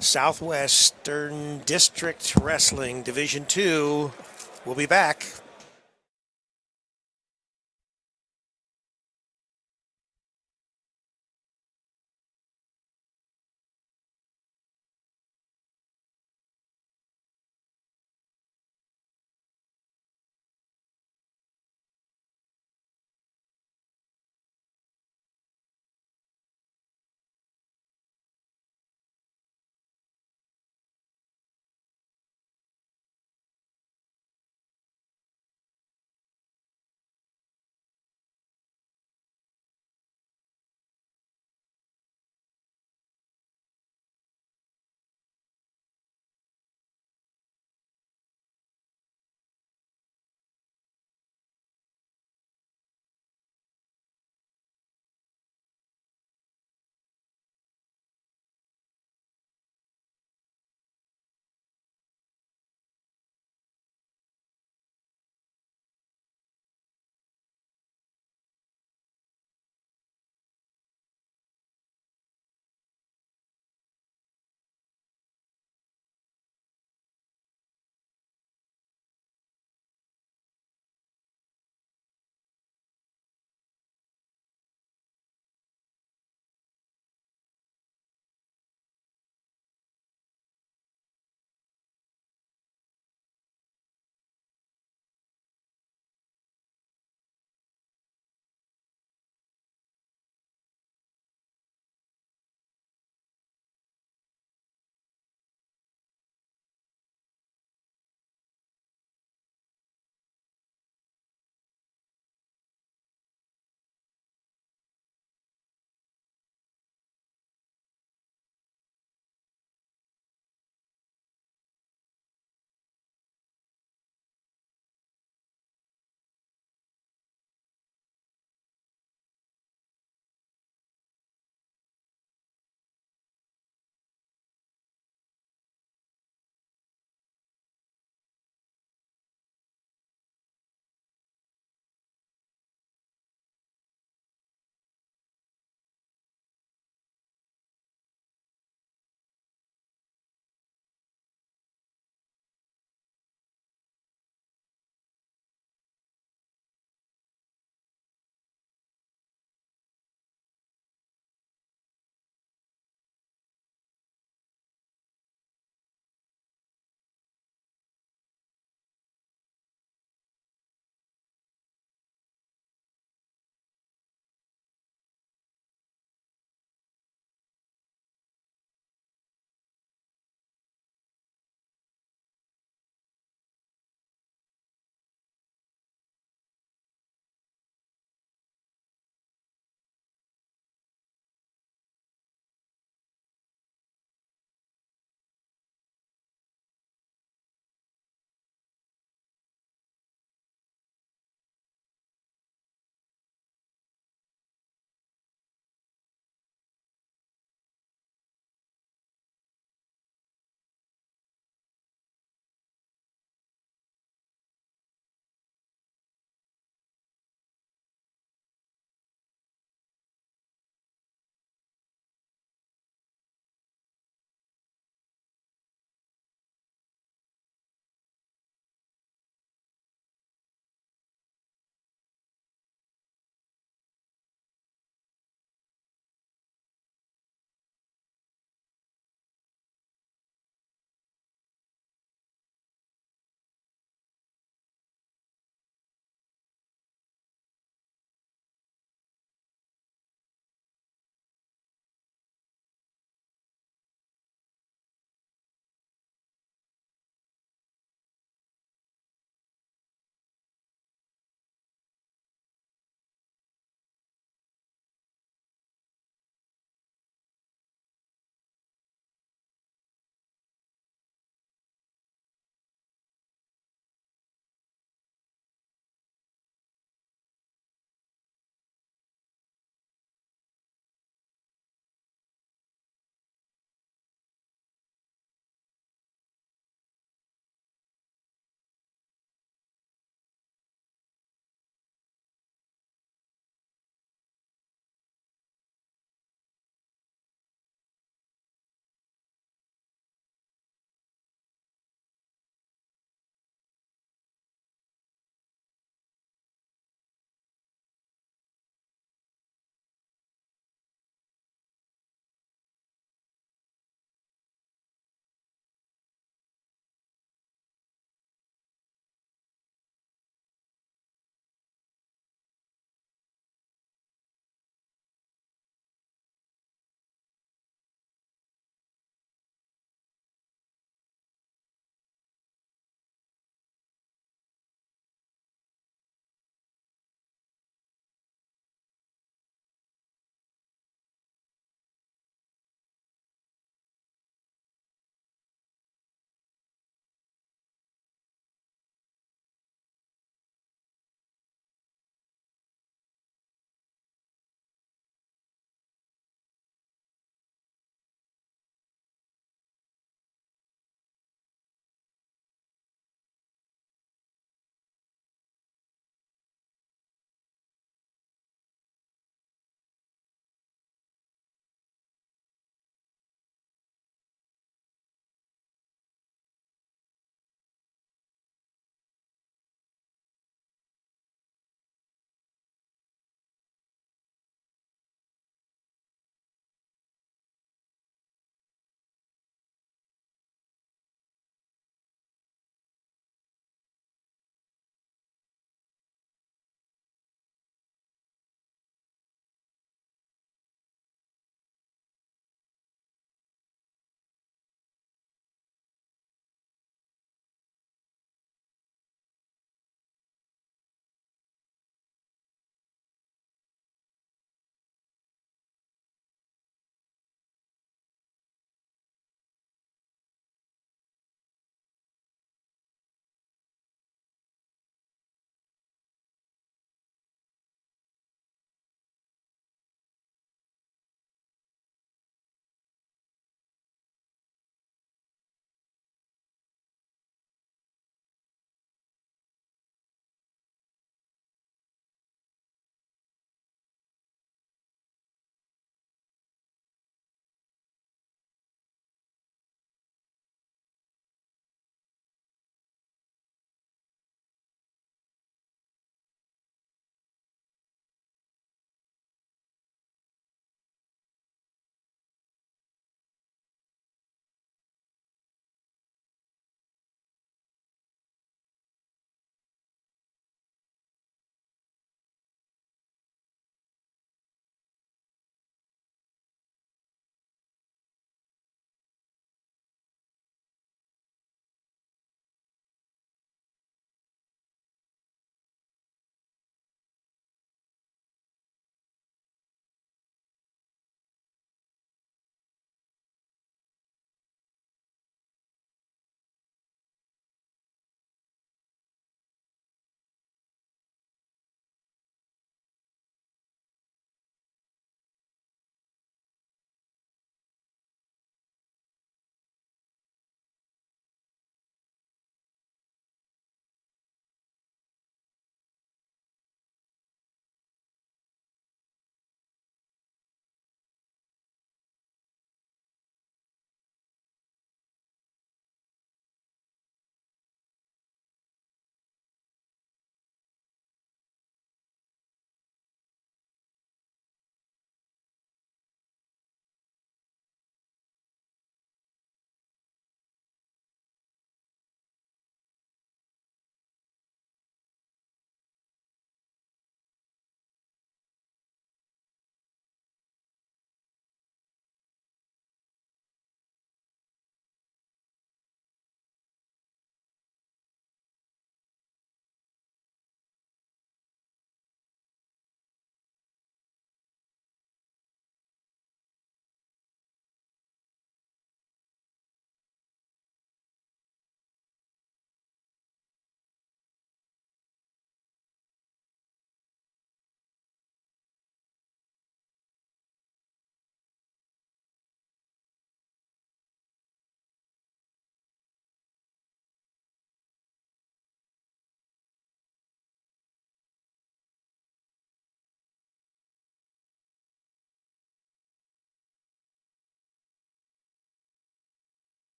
Southwestern District Wrestling Division II. We'll be back.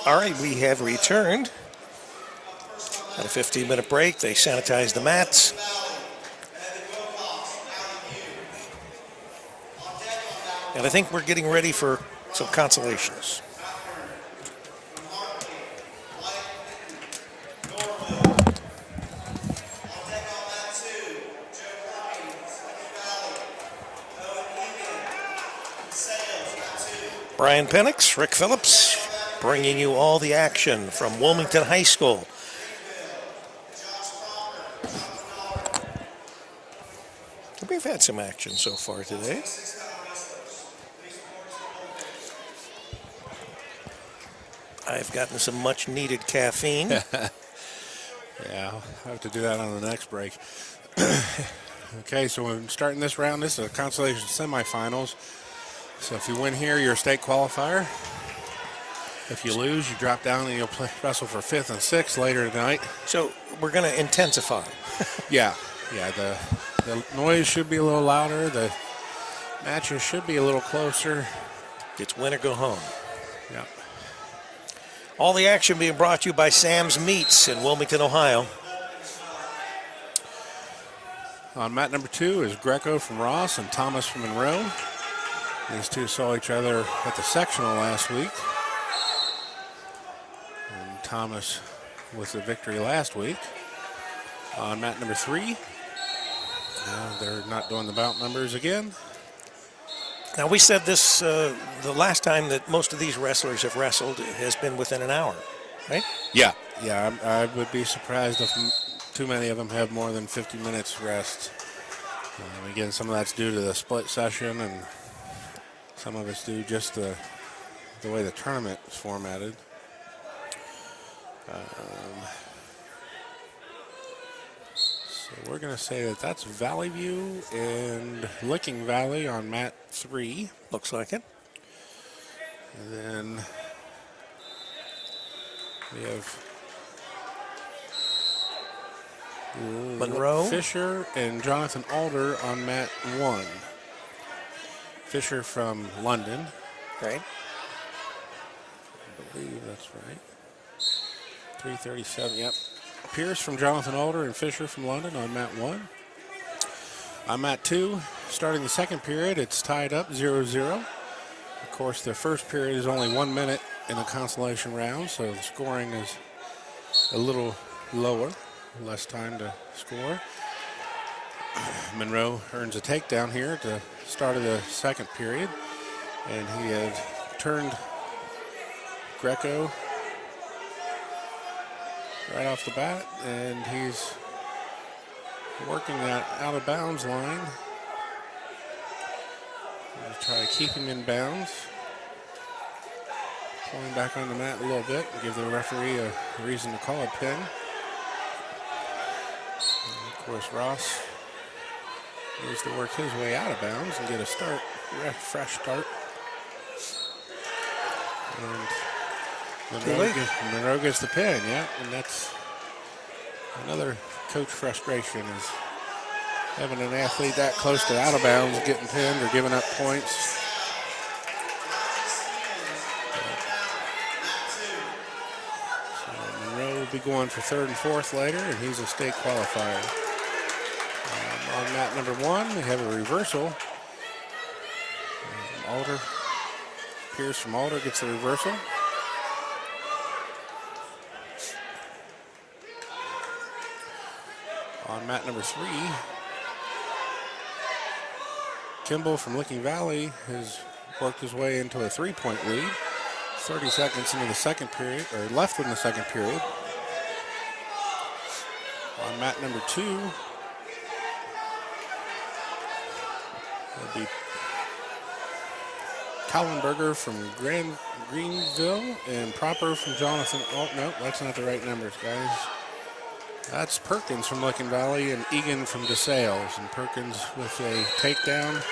All right, we have returned. At a 15-minute break, they sanitized the mats. And I think we're getting ready for some consolations. Brian Penix, Rick Phillips, bringing you all the action from Wilmington High School. We've had some action so far today. I've gotten some much-needed caffeine. Yeah, I'll have to do that on the next break. Okay, so we're starting this round. This is a consolation semifinals. So if you win here, you're a state qualifier. If you lose, you drop down and you'll wrestle for 5th and 6th later tonight. So we're going to intensify. Yeah. The noise should be a little louder. The matches should be a little closer. It's win or go home. Yeah. All the action being brought to you by Sam's Meats in Wilmington, Ohio. On mat number 2 is Greco from Ross and Thomas from Monroe. These two saw each other at the sectional last week. And Thomas with the victory last week. On mat number 3, they're not doing the bout numbers again. Now, we said this the last time that most of these wrestlers have wrestled has been within an hour, right? Yeah, I would be surprised if too many of them have more than 50 minutes rest. Again, some of that's due to the split session, and some of it's due just the way the tournament is formatted. So we're going to say that that's Valley View and Licking Valley on mat 3. Looks like it. And then we have Monroe, Fisher, and Jonathan Alder on mat 1. Fisher from London. right? I believe that's right. 337, yep. Pierce from Jonathan Alder and Fisher from London on mat 1. On mat 2, starting the second period, it's tied up 0-0. Of course, the first period is only 1 minute in the consolation round, so the scoring is a little lower, less time to score. Monroe earns a takedown here at the start of the second period, and he had turned Greco right off the bat, and he's working that out of bounds line. I'll try to keep him in bounds. Pulling back on the mat a little bit and give the referee a reason to call a pin. And of course, Ross needs to work his way out of bounds and get a start, fresh start. And Monroe gets the pin, yeah, and that's another coach frustration is having an athlete that close to out of bounds getting pinned or giving up points. So Monroe will be going for 3rd and 4th later, and he's a state qualifier. On mat number 1, we have a reversal. Pierce from Alder gets the reversal. On mat number 3, Kimball from Licking Valley has worked his way into a 3-point lead. 30 seconds into the second period, or left in the second period. On mat number 2, it'll be Kallenberger from Greenville and Proper from Jonathan. Oh, no, that's not the right numbers, guys. That's Perkins from Licking Valley and Egan from DeSales. And Perkins with a takedown.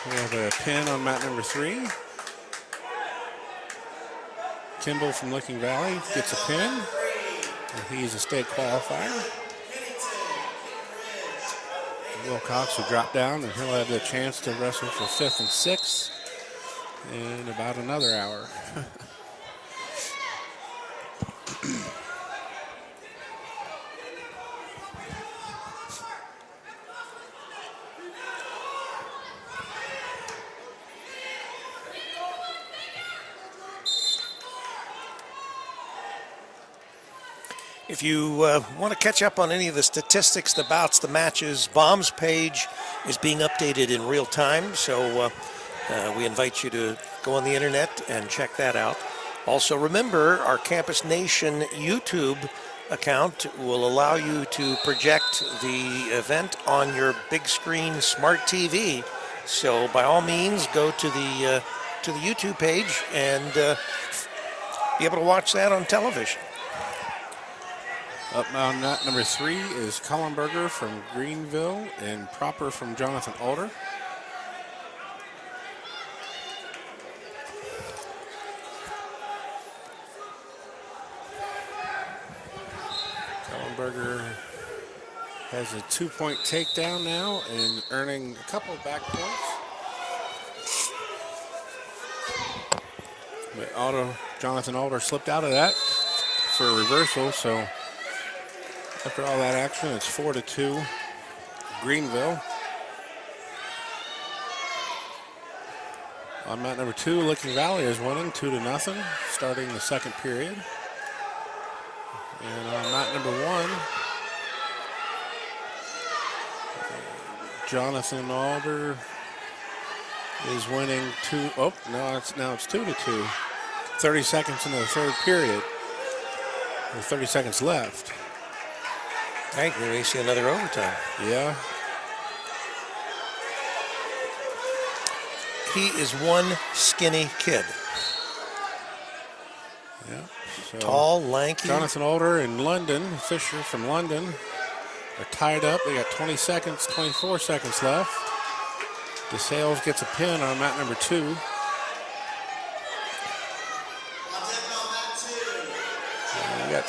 We have a pin on mat number 3. Kimball from Licking Valley gets a pin. And he's a state qualifier. Wilcox will drop down, and he'll have the chance to wrestle for 5th and 6th in about another hour. If you want to catch up on any of the statistics, the bouts, the matches, Bomb's page is being updated in real time, so we invite you to go on the internet and check that out. Also, remember, our Campus Nation YouTube account will allow you to project the event on your big screen smart TV. So by all means, go to the YouTube page and be able to watch that on television. Up on mat number 3 is Collenberger from Greenville and Proper from Jonathan Alder. Collenberger has a 2-point takedown now and earning a couple of back points. But Jonathan Alder slipped out of that for a reversal, so after all that action, it's 4-2 Greenville. On mat number 2, Licking Valley is winning 2-0, starting the second period. And on mat number 1, Jonathan Alder is winning now it's 2-2. 30 seconds into the third period. With 30 seconds left. I think we may see another overtime. Yeah. He is one skinny kid. Yeah. So tall, lanky. Jonathan Alder and London, Fisher from London, are tied up. They got 24 seconds left. DeSales gets a pin on mat number 2. And we got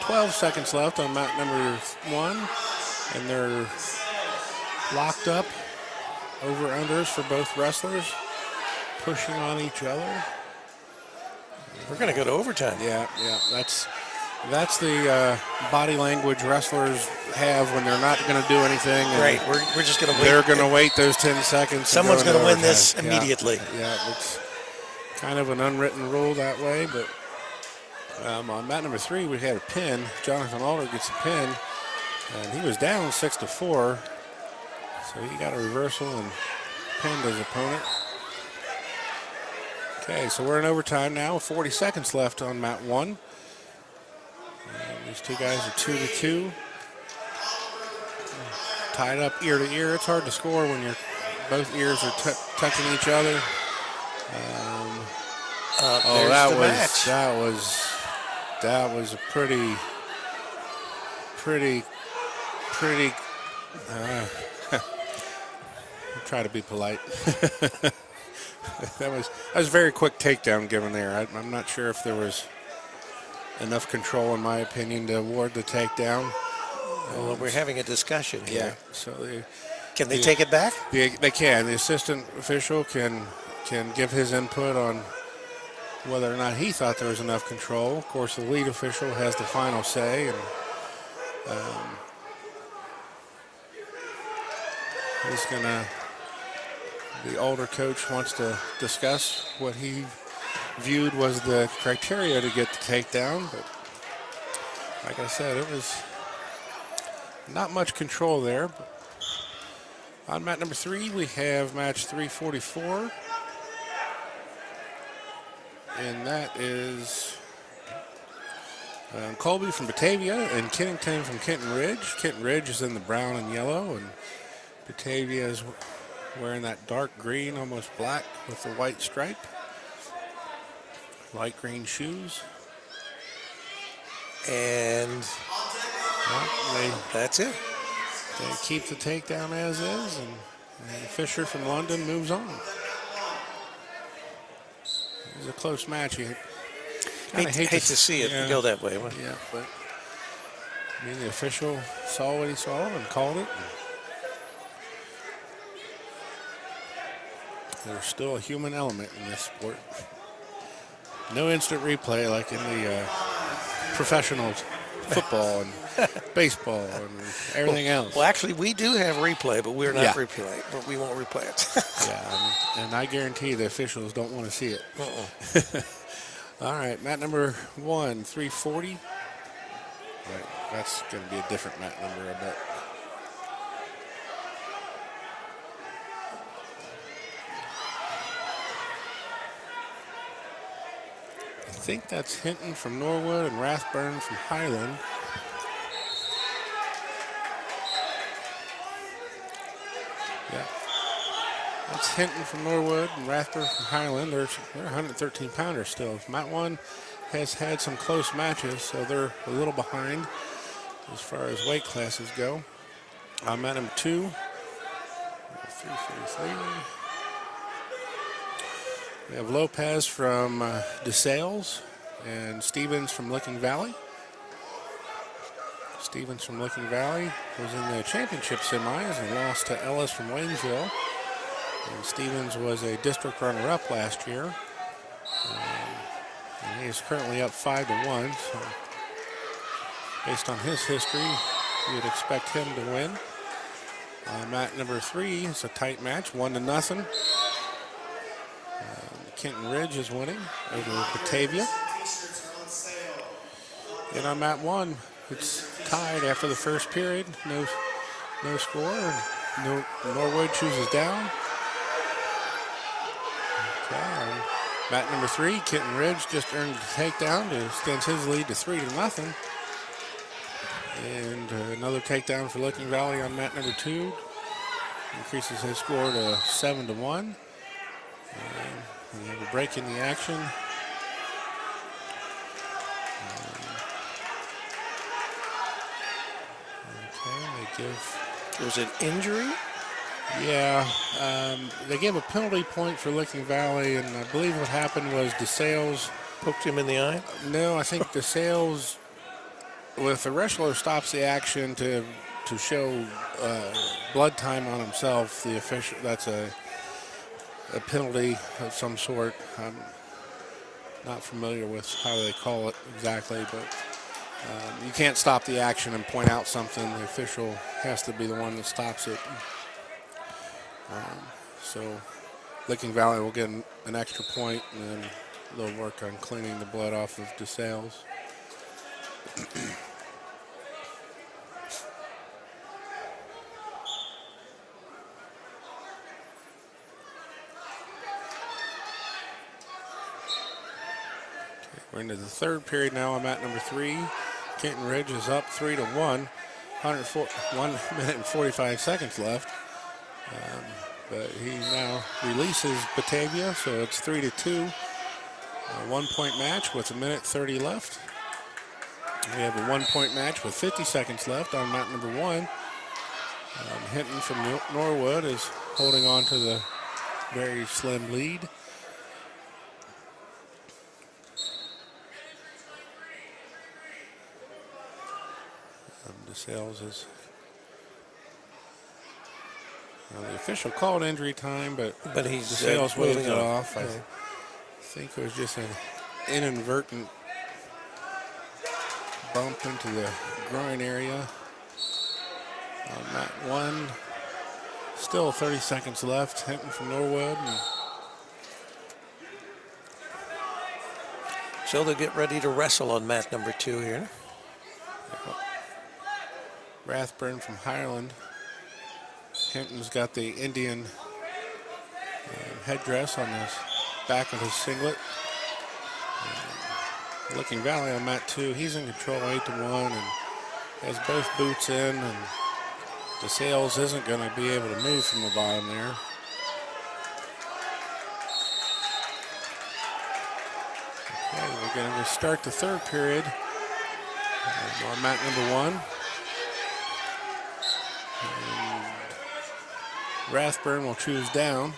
12 seconds left on mat number 1, and they're locked up, over-unders for both wrestlers, pushing on each other. We're going to go to overtime. Yeah, that's the body language wrestlers have when they're not going to do anything. Right, we're just going to wait. They're going to wait those 10 seconds. Someone's going to win this overtime. immediately. Yeah, it's kind of an unwritten rule that way, but on mat number 3, we had a pin. Jonathan Alder gets a pin, and he was down 6-4, so he got a reversal and pinned his opponent. Okay, so we're in overtime now. 40 seconds left on mat 1. And these two guys are 2-2. Tied up ear to ear. It's hard to score when both ears are touching each other. That was a pretty. Try to be polite. That was a very quick takedown given there. I'm not sure if there was enough control, in my opinion, to award the takedown. Well, we're having a discussion here. Yeah. So can they take it back? They can. The assistant official can give his input on whether or not he thought there was enough control. Of course, the lead official has the final say, and he's gonna. The older coach wants to discuss what he viewed was the criteria to get the takedown, but like I said, it was not much control there. But on mat number 3, we have match 344, and that is Colby from Batavia and Kennington from Kenton Ridge. Kenton Ridge is in the brown and yellow, and Batavia is wearing that dark green, almost black, with the white stripe. Light green shoes. And that's it. They keep the takedown as is, and Fisher from London moves on. It was a close match. You hate to see it go that way. Yeah, but I mean, the official saw what he saw and called it. There's still a human element in this sport. No instant replay like in the professional football and baseball and everything else. Well, actually, we do have replay, but we're not Yeah. replay. But we won't replay it. Yeah, and I guarantee the officials don't want to see it. All right, mat number 1, 340. Right, that's going to be a different mat number, I bet. I think that's Hinton from Norwood and Rathburn from Highland. Yeah. That's Hinton from Norwood and Rathburn from Highland. They're 113 pounders still. Mat 1 has had some close matches, so they're a little behind as far as weight classes go. Mat number 2, 343. We have Lopez from DeSales and Stevens from Licking Valley. Stevens from Licking Valley was in the championship semis and lost to Ellis from Waynesville. And Stevens was a district runner-up last year. And he is currently up 5-1. So based on his history, you would expect him to win. Mat number 3 is a tight match, 1-0. Kenton Ridge is winning over Batavia. And on mat 1, it's tied after the first period. No score. And Norwood chooses down. Okay, on mat number 3, Kenton Ridge just earned a takedown to extend his lead to 3-0. And another takedown for Licking Valley on mat number 2. Increases his score to 7-1. We have a break in the action. Okay, they give... Was it injury? Yeah, they gave a penalty point for Licking Valley, and I believe what happened was DeSales... Poked him in the eye? No, I think DeSales, if the wrestler stops the action to show blood time on himself, the official, that's a penalty of some sort. I'm not familiar with how they call it exactly, but you can't stop the action and point out something. The official has to be the one that stops it. So Licking Valley will get an extra point, and then they'll work on cleaning the blood off of DeSales. We're into the third period now. I'm at number 3. Kenton Ridge is up 3-1. 1 minute and 45 seconds left. But he now releases Batavia, so it's 3-2. A 1-point match with 1:30 left. We have a 1-point match with 50 seconds left on mat number 1. Hinton from Norwood is holding on to the very slim lead. DeSales is the official called injury time, but he's DeSales waved it off. Yeah. I think it was just an inadvertent bump into the groin area. On mat 1, still 30 seconds left. Hinton from Norwood. So they'll get ready to wrestle on mat number 2 here. Rathburn from Highland. Hinton's got the Indian headdress on the back of his singlet. Licking Valley on mat 2. He's in control 8-1 and has both boots in, and DeSales isn't going to be able to move from the bottom there. Okay, we're going to start the third period on mat number 1. And Rathburn will choose down.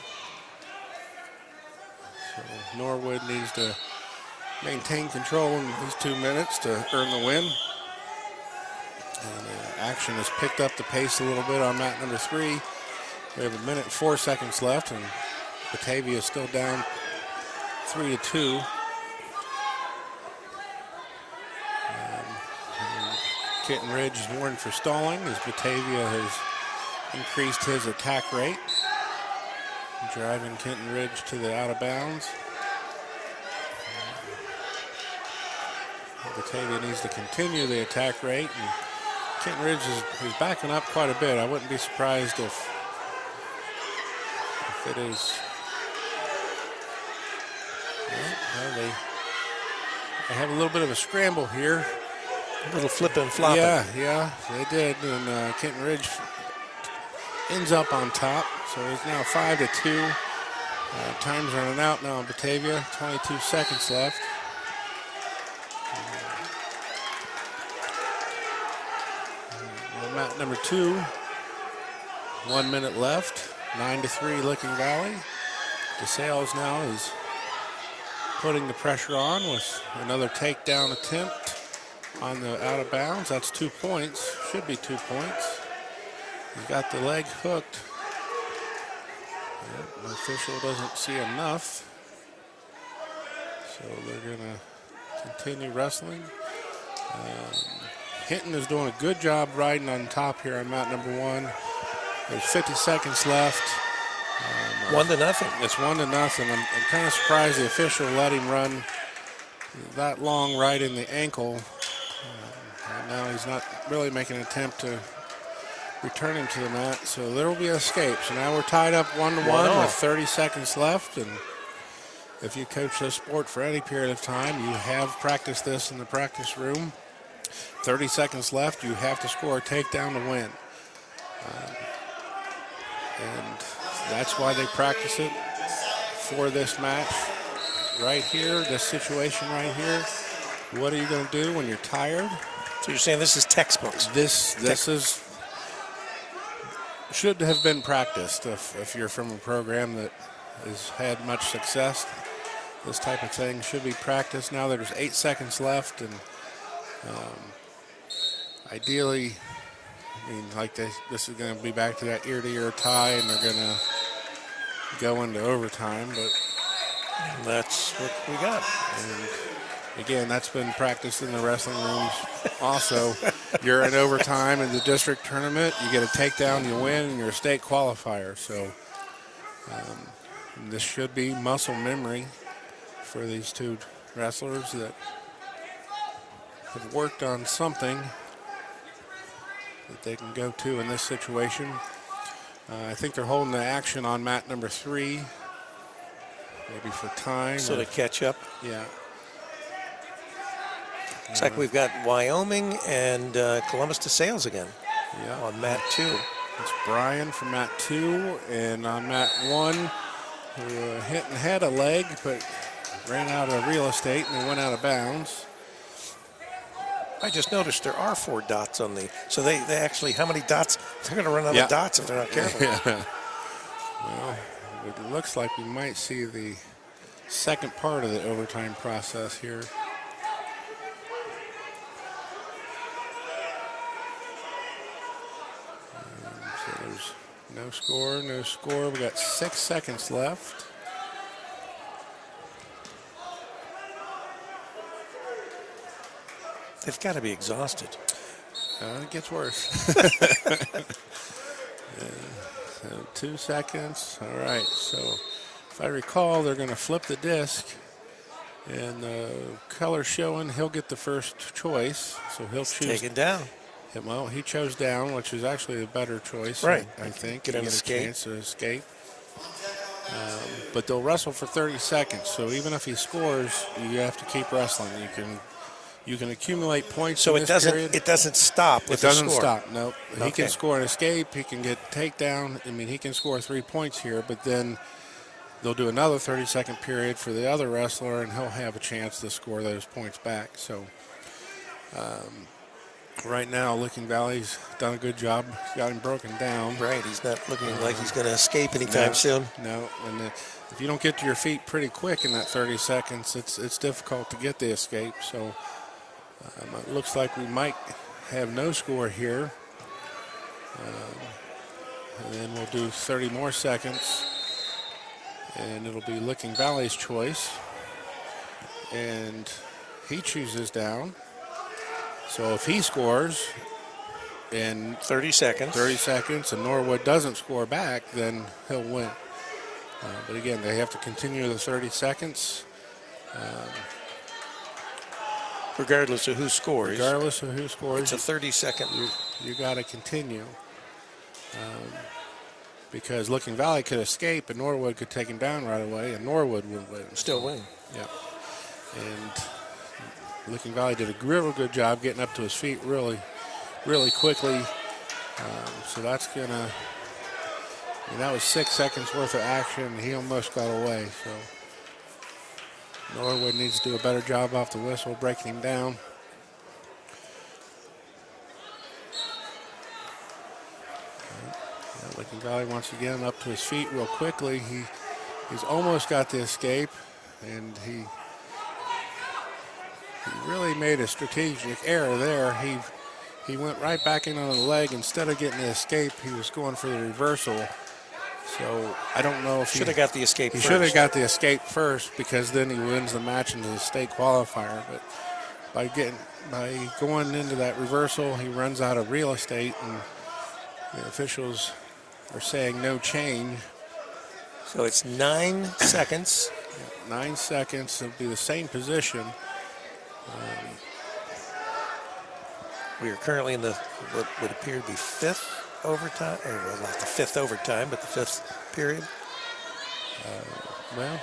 So Norwood needs to maintain control in these 2 minutes to earn the win. And action has picked up the pace a little bit on mat number 3. We have 1 minute and 4 seconds left, and Batavia is still down 3-2. Kitten Ridge is warned for stalling as Batavia has increased his attack rate, driving Kitten Ridge to the out of bounds. Batavia needs to continue the attack rate, and Kitten Ridge is backing up quite a bit. I wouldn't be surprised if it is. Well, they have a little bit of a scramble here. A little flip and flopping. Yeah, they did. And Kitten Ridge ends up on top. So it's now 5-2. Time's running out now in Batavia. 22 seconds left. On mat number 2, 1 minute left. 9-3 Licking Valley. DeSales now is putting the pressure on with another takedown attempt on the out of bounds. That's 2 points. Should be 2 points. He's got the leg hooked. Yep, the official doesn't see enough. So they're going to continue wrestling. Hinton is doing a good job riding on top here on mat number 1. There's 50 seconds left. 1-0. It's 1-0. I'm kind of surprised the official let him run that long right in the ankle. And now he's not really making an attempt to return him to the mat. So there will be an escape. So now we're tied up 1-1 with 30 seconds left. And if you coach this sport for any period of time, you have practiced this in the practice room. 30 seconds left. You have to score a takedown to win. And that's why they practice it for this match right here, this situation right here. What are you going to do when you're tired? So you're saying this is textbooks? This is should have been practiced if you're from a program that has had much success. This type of thing should be practiced. Now there's 8 seconds left, and ideally, I mean, like this is going to be back to that ear-to-ear tie, and they're going to go into overtime. But that's what we got. And again, that's been practiced in the wrestling rooms. Also, you're in overtime in the district tournament. You get a takedown, you win, and you're a state qualifier. So this should be muscle memory for these two wrestlers that have worked on something that they can go to in this situation. I think they're holding the action on mat number 3, maybe for time. So to catch up. Yeah. Looks like we've got Wyoming and Columbus DeSales again on mat 2. It's Brian from mat 2, and on mat 1, who hit and had a leg, but ran out of real estate and they went out of bounds. I just noticed there are 4 dots on the, so they actually, how many dots? They're going to run out of dots if they're not careful. Yeah. Well, it looks like we might see the second part of the overtime process here. So there's no score. We got 6 seconds left. They've got to be exhausted. It gets worse. So 2 seconds. All right. So if I recall, they're going to flip the disc, and the color showing, he'll get the first choice. So he'll choose. Take it down. Well, he chose down, which is actually a better choice. Right. I think. Get a escape. chance to escape. But they'll wrestle for 30 seconds. So even if he scores, you have to keep wrestling. You can accumulate points. So in this period. it doesn't stop with It doesn't the score. stop. No, Okay. He can score an escape. He can get takedown. I mean, he can score 3 points here, but then they'll do another 30-second period for the other wrestler, and he'll have a chance to score those points back. So right now, Licking Valley's done a good job. Got him broken down. Right. He's not looking like he's going to escape anytime soon. No, and if you don't get to your feet pretty quick in that 30 seconds, it's difficult to get the escape. So it looks like we might have no score here. And then we'll do 30 more seconds. And it'll be Licking Valley's choice. And he chooses down. So if he scores in 30 seconds and Norwood doesn't score back, then he'll win. But again, they have to continue the 30 seconds. Regardless of who scores. Regardless of who scores. It's a 30-second. You got to continue. Because Licking Valley could escape and Norwood could take him down right away, and Norwood would win. Still win. Yeah. And Licking Valley did a real good job getting up to his feet really, really quickly. So that's going to, that was 6 seconds worth of action. And he almost got away. So Norwood needs to do a better job off the whistle, breaking him down. Licking Valley once again up to his feet real quickly. He's almost got the escape, and he really made a strategic error there. He went right back in on the leg. Instead of getting the escape, he was going for the reversal. So I don't know if should have got the escape he first. should have got the escape first, because then he wins the match into the state qualifier. But by going into that reversal, he runs out of real estate, and the officials are saying no change. So it's 9 seconds. 9 seconds. It'll be the same position. We are currently in the what would appear to be 5th overtime, or well, not the 5th overtime, but the 5th period. Well,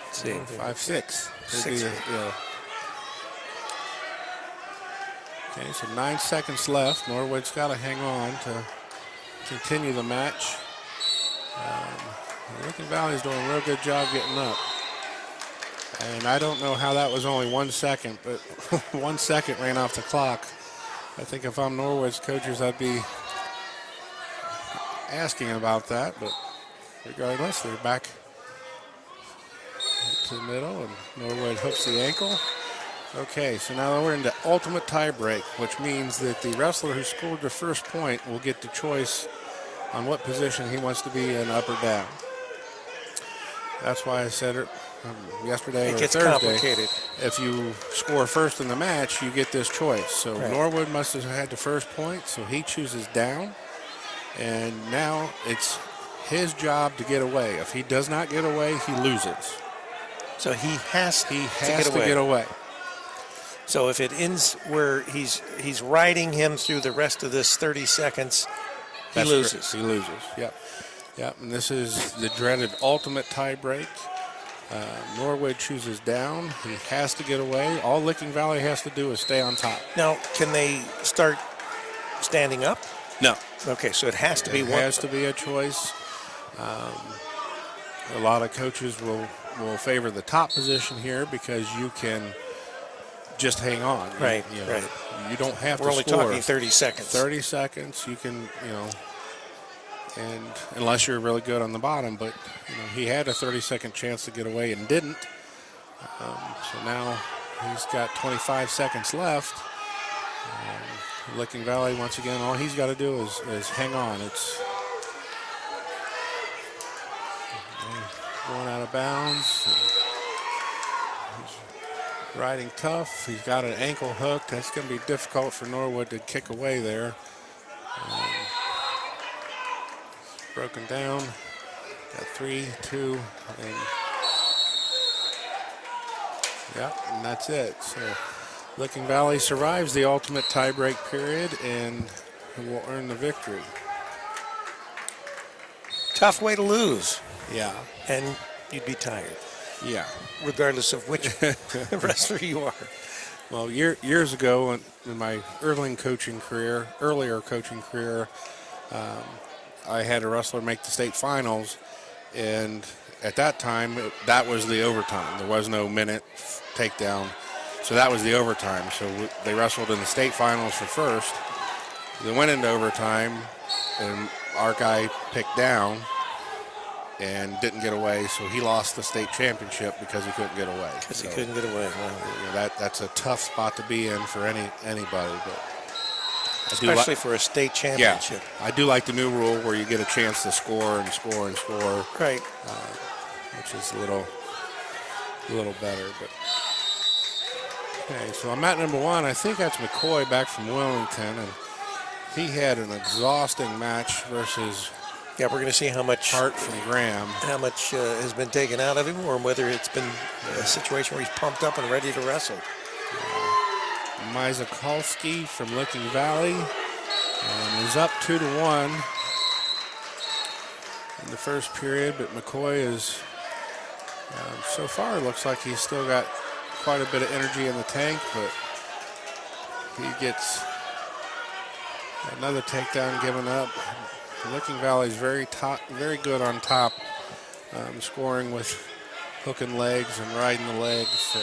Let's see. 5-6. Six. Okay, so 9 seconds left. Norwood's got to hang on to continue the match. Licking Valley's doing a real good job getting up. And I don't know how that was only 1 second, but 1 second ran off the clock. I think if I'm Norwood's coaches, I'd be asking about that. But regardless, they're back to the middle, and Norwood hooks the ankle. Okay, so now we're into ultimate tie break, which means that the wrestler who scored the first point will get the choice on what position he wants to be in, up or down. That's why I said it yesterday or It gets Thursday. complicated. If you score first in the match, you get this choice. So Right. Norwood must have had the first point, so he chooses down. And now it's his job to get away. If he does not get away, he loses. So he has He to has get to away. get away. So if it ends where he's riding him through the rest of this 30 seconds, he That's loses. correct. He loses. Yep. Yep. And this is the dreaded ultimate tie break. Norwood chooses down. He has to get away. All Licking Valley has to do is stay on top. Now, can they start standing up? No. Okay, so it has to be It one. has to be a choice. A lot of coaches will favor the top position here because you can just hang on. Right, You know, right. You don't have We're to only score. talking 30 seconds. 30 seconds, you can, and unless you're really good on the bottom, but he had a 30-second chance to get away and didn't. So now he's got 25 seconds left. Licking Valley, once again, all he's got to do is hang on. It's going out of bounds. He's riding tough. He's got an ankle hook. That's going to be difficult for Norwood to kick away there. Broken down. Got 3, 2, and and that's it. So Licking Valley survives the ultimate tiebreak period and will earn the victory. Tough way to lose, Yeah, and you'd be tired, yeah. regardless of which wrestler you are. Well, years ago in my earlier coaching career, I had a wrestler make the state finals, and at that time, that was the overtime. There was no minute takedown, so that was the overtime. So they wrestled in the state finals for first. They went into overtime, and our guy picked down and didn't get away, so he lost the state championship because he couldn't get away. Because he couldn't get away. Wow. That's a tough spot to be in for anybody, but especially for a state championship. Yeah, I do like the new rule where you get a chance to score and score and score, Right. which is a little better. But okay, so I'm at number 1. I think that's McCoy back from Wilmington, and he had an exhausting match versus Yeah, we're going to see how much Hart from Graham. has been taken out of him, or whether it's been a situation where he's pumped up and ready to wrestle. Mizakalski from Licking Valley is up 2-1 in the first period, but McCoy is so far it looks like he's still got quite a bit of energy in the tank, but he gets another takedown given up. Licking Valley is very good on top, scoring with hooking legs and riding the legs. So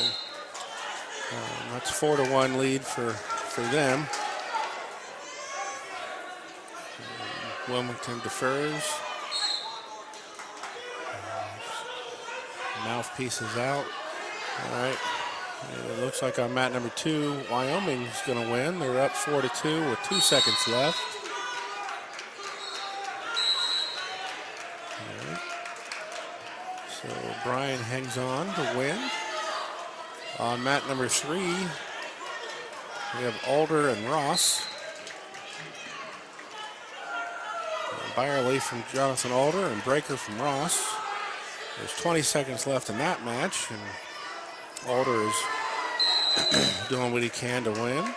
that's 4-1 lead for them. Wilmington defers. Mouthpiece is out. All right. It looks like on mat number 2, Wyoming's going to win. They're up 4-2 with 2 seconds left. All right. So Brian hangs on to win. On mat number 3, we have Alder and Ross. Byerly from Jonathan Alder and Breaker from Ross. There's 20 seconds left in that match, and Alder is doing what he can to win.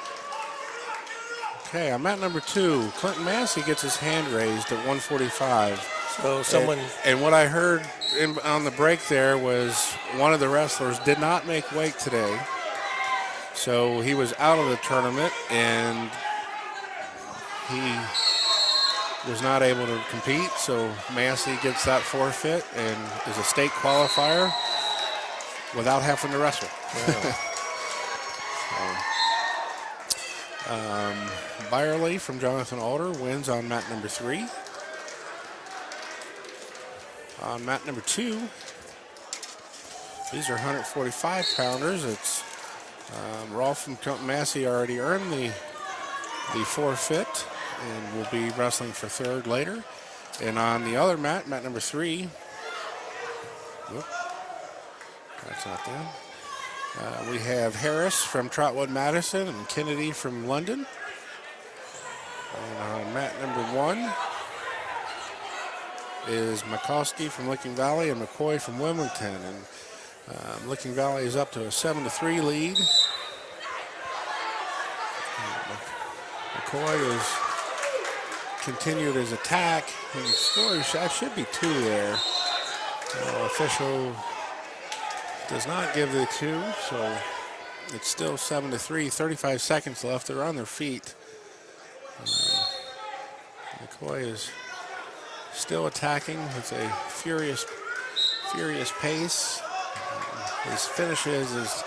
Okay, I'm at number 2. Clinton Massey gets his hand raised at 145. So someone... And what I heard on the break there was one of the wrestlers did not make weight today. So he was out of the tournament, and he was not able to compete. So Massey gets that forfeit and is a state qualifier without having to wrestle. Wow. Byerly from Jonathan Alder wins on mat number 3. On mat number 2, these are 145 pounders. It's Rolf from Massey already earned the forfeit and will be wrestling for 3rd later. And on the other mat, mat number 3, whoop, that's not them. We have Harris from Trotwood Madison and Kennedy from London. And on mat number 1 is Mikowski from Licking Valley and McCoy from Wilmington. And Licking Valley is up to a 7-3 lead. McCoy has continued his attack. He scores, that should be 2 there. Official does not give the 2, so it's still 7-3. 35 seconds left. They're on their feet. McCoy is still attacking with a furious pace. His finishes is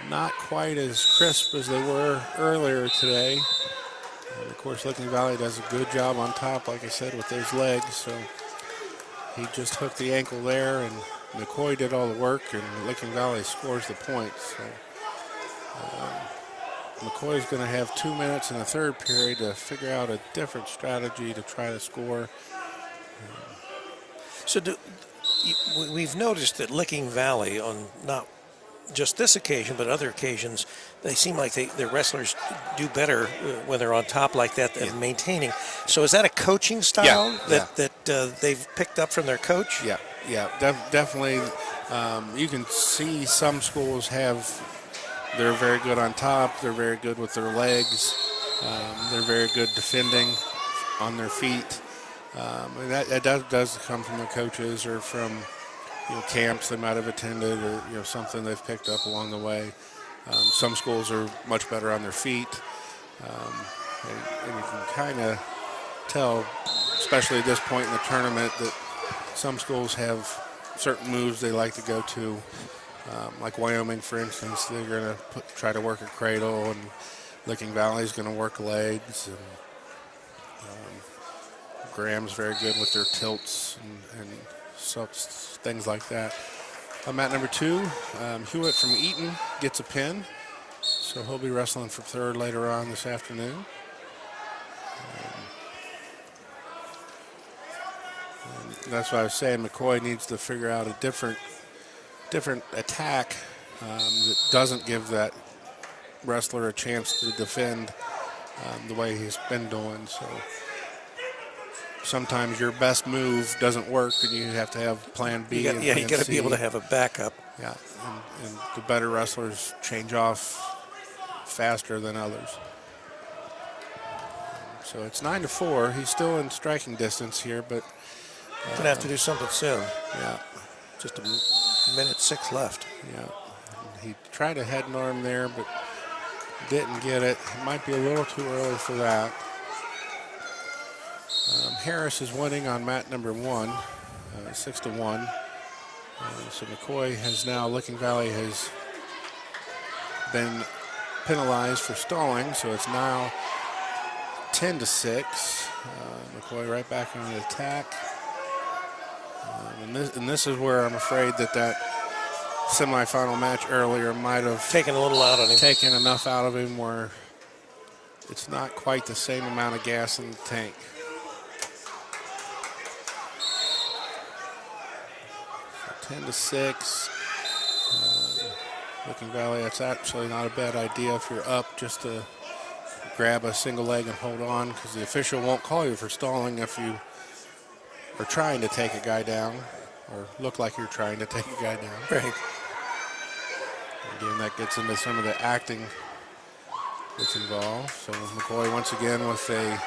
not quite as crisp as they were earlier today. And of course, Licking Valley does a good job on top, like I said, with those legs. So he just hooked the ankle there, and McCoy did all the work, and Licking Valley scores the points. So McCoy's going to have 2 minutes in the 3rd period to figure out a different strategy to try to score. So we've noticed that Licking Valley, on not just this occasion, but other occasions, they seem like their wrestlers do better when they're on top like that than maintaining. So is that a coaching style that they've picked up from their coach? Yeah, definitely. You can see some schools they're very good on top. They're very good with their legs. They're very good defending on their feet. And that does come from the coaches or from camps they might have attended, or something they've picked up along the way. Some schools are much better on their feet, and you can kind of tell, especially at this point in the tournament, that some schools have certain moves they like to go to. Like Wyoming, for instance, they're going to try to work a cradle, and Licking Valley is going to work legs, and Graham's very good with their tilts and things like that. Mat number 2, Hewitt from Eaton gets a pin, so he'll be wrestling for 3rd later on this afternoon. That's why I was saying McCoy needs to figure out a different attack that doesn't give that wrestler a chance to defend the way he's been doing. So sometimes your best move doesn't work, and you have to have plan B and plan you got to C. be able to have a backup. Yeah, and the better wrestlers change off faster than others. So it's 9-4. He's still in striking distance here, but Gonna have to do something soon. yeah, Just a minute 6 left. yeah. He tried a head norm there, but didn't get it. It might be a little too early for that. Harris is winning on mat number 1, 6-1. So McCoy has now, Licking Valley has been penalized for stalling, so it's now 10-6. McCoy right back on the attack. And this is where I'm afraid that semifinal match earlier might have Taken a little out on him. taken enough out of him where it's not quite the same amount of gas in the tank. So 10-6. Licking Valley, that's actually not a bad idea if you're up, just to grab a single leg and hold on, because the official won't call you for stalling if you are trying to take a guy down or look like you're trying to take a guy down. Right. Again, that gets into some of the acting that's involved. So McCoy once again with a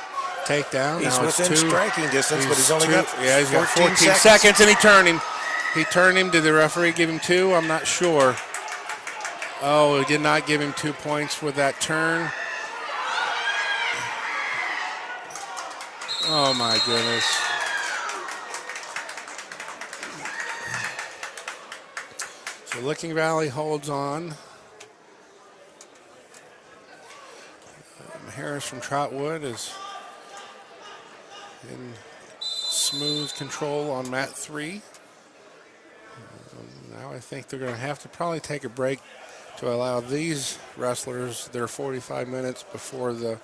takedown. He's now within it's 2. striking distance, but he's only got he's got 14 seconds, and he turned him. He turned him. Did the referee give him 2? I'm not sure. Oh, he did not give him 2 points with that turn. Oh my goodness. So Licking Valley holds on. Harris from Trotwood is in smooth control on mat 3. Now I think they're going to have to probably take a break to allow these wrestlers their 45 minutes before the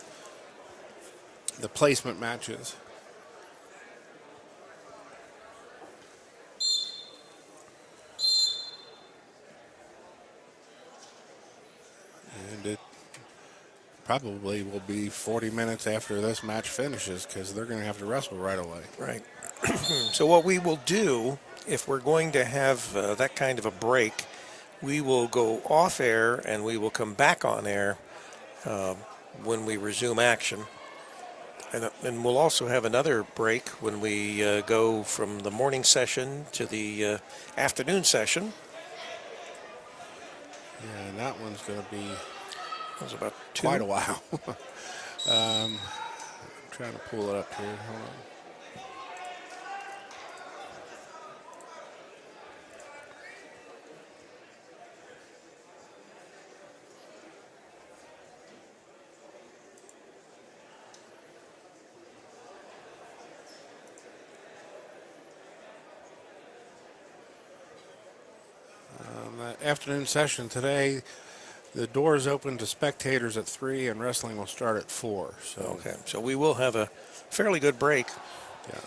placement matches. And it probably will be 40 minutes after this match finishes, because they're going to have to wrestle right away. Right. So what we will do, if we're going to have that kind of a break, we will go off air and we will come back on air when we resume action. And we'll also have another break when we go from the morning session to the afternoon session. Yeah, and that one's going to be About quite a while. I'm trying to pull it up here. Hold on. That afternoon session today, the doors open to spectators at 3 and wrestling will start at 4. So Okay, so we will have a fairly good break. yeah,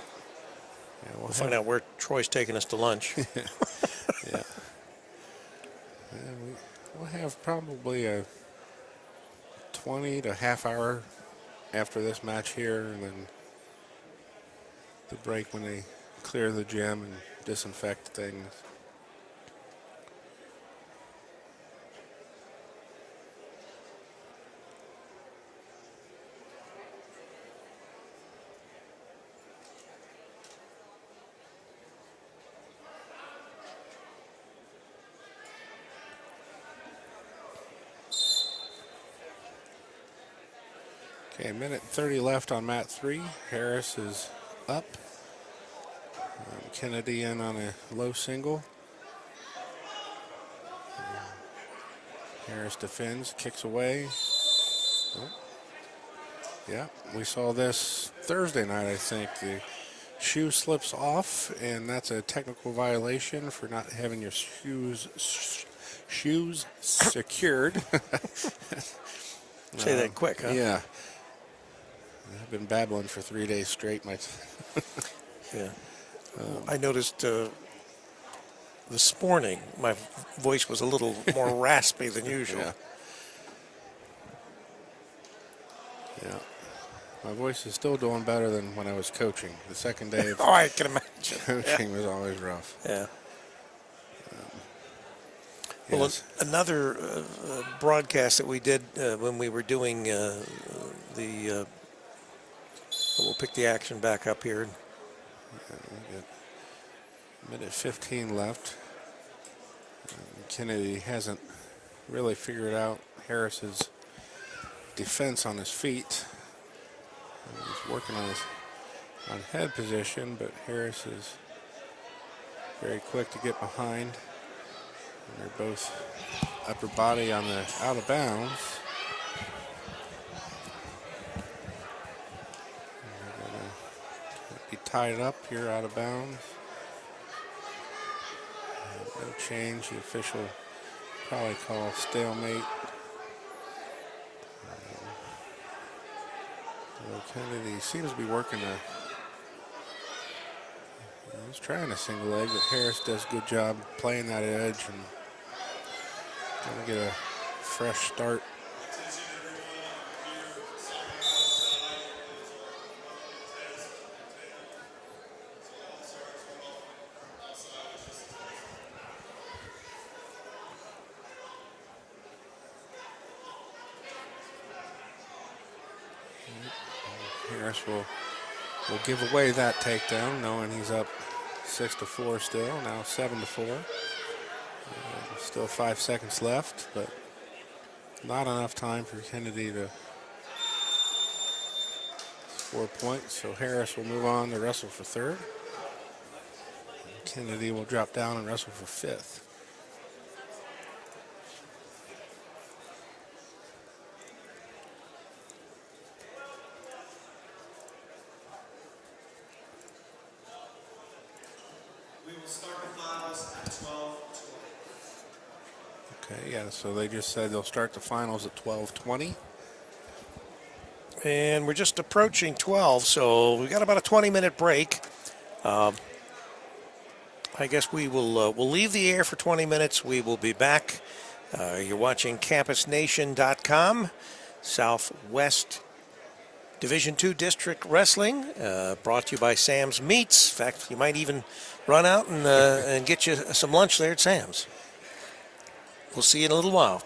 We'll find out where Troy's taking us to lunch. yeah. We'll have probably a 20 to half hour after this match here, and then the break when they clear the gym and disinfect things. Okay, a minute 30 left on mat 3. Harris is up. Kennedy in on a low single. Harris defends, kicks away. Oh. Yeah, we saw this Thursday night, I think. The shoe slips off, and that's a technical violation for not having your shoes secured. Say that quick, huh? Yeah. I've been babbling for 3 days straight. Yeah. I noticed this morning my voice was a little more raspy than usual. Yeah. Yeah. My voice is still doing better than when I was coaching. The second day of Oh, I can imagine. coaching was always rough. Yeah. Well, Yes. another broadcast that we did when we were doing we'll pick the action back up here. We got minute 15 left. Kennedy hasn't really figured out Harris's defense on his feet. He's working on head position, but Harris is very quick to get behind. And they're both upper body on the out of bounds. And they're going to be tied up here out of bounds. No change. The official probably call stalemate. Kennedy seems to be working he's trying a single leg, but Harris does a good job playing that edge and going to get a fresh start. Harris will give away that takedown, knowing he's up 6-4 still. Now 7-4. Still 5 seconds left, but not enough time for Kennedy to score points. So Harris will move on to wrestle for third. Kennedy will drop down and wrestle for fifth. Okay, yeah, so they just said they'll start the finals at 12:20. And we're just approaching 12, so we got about a 20-minute break. I guess we'll leave the air for 20 minutes. We will be back. You're watching CampusNation.com, Southwest Division II District Wrestling, brought to you by Sam's Meats. In fact, you might even run out and get you some lunch there at Sam's. We'll see you in a little while.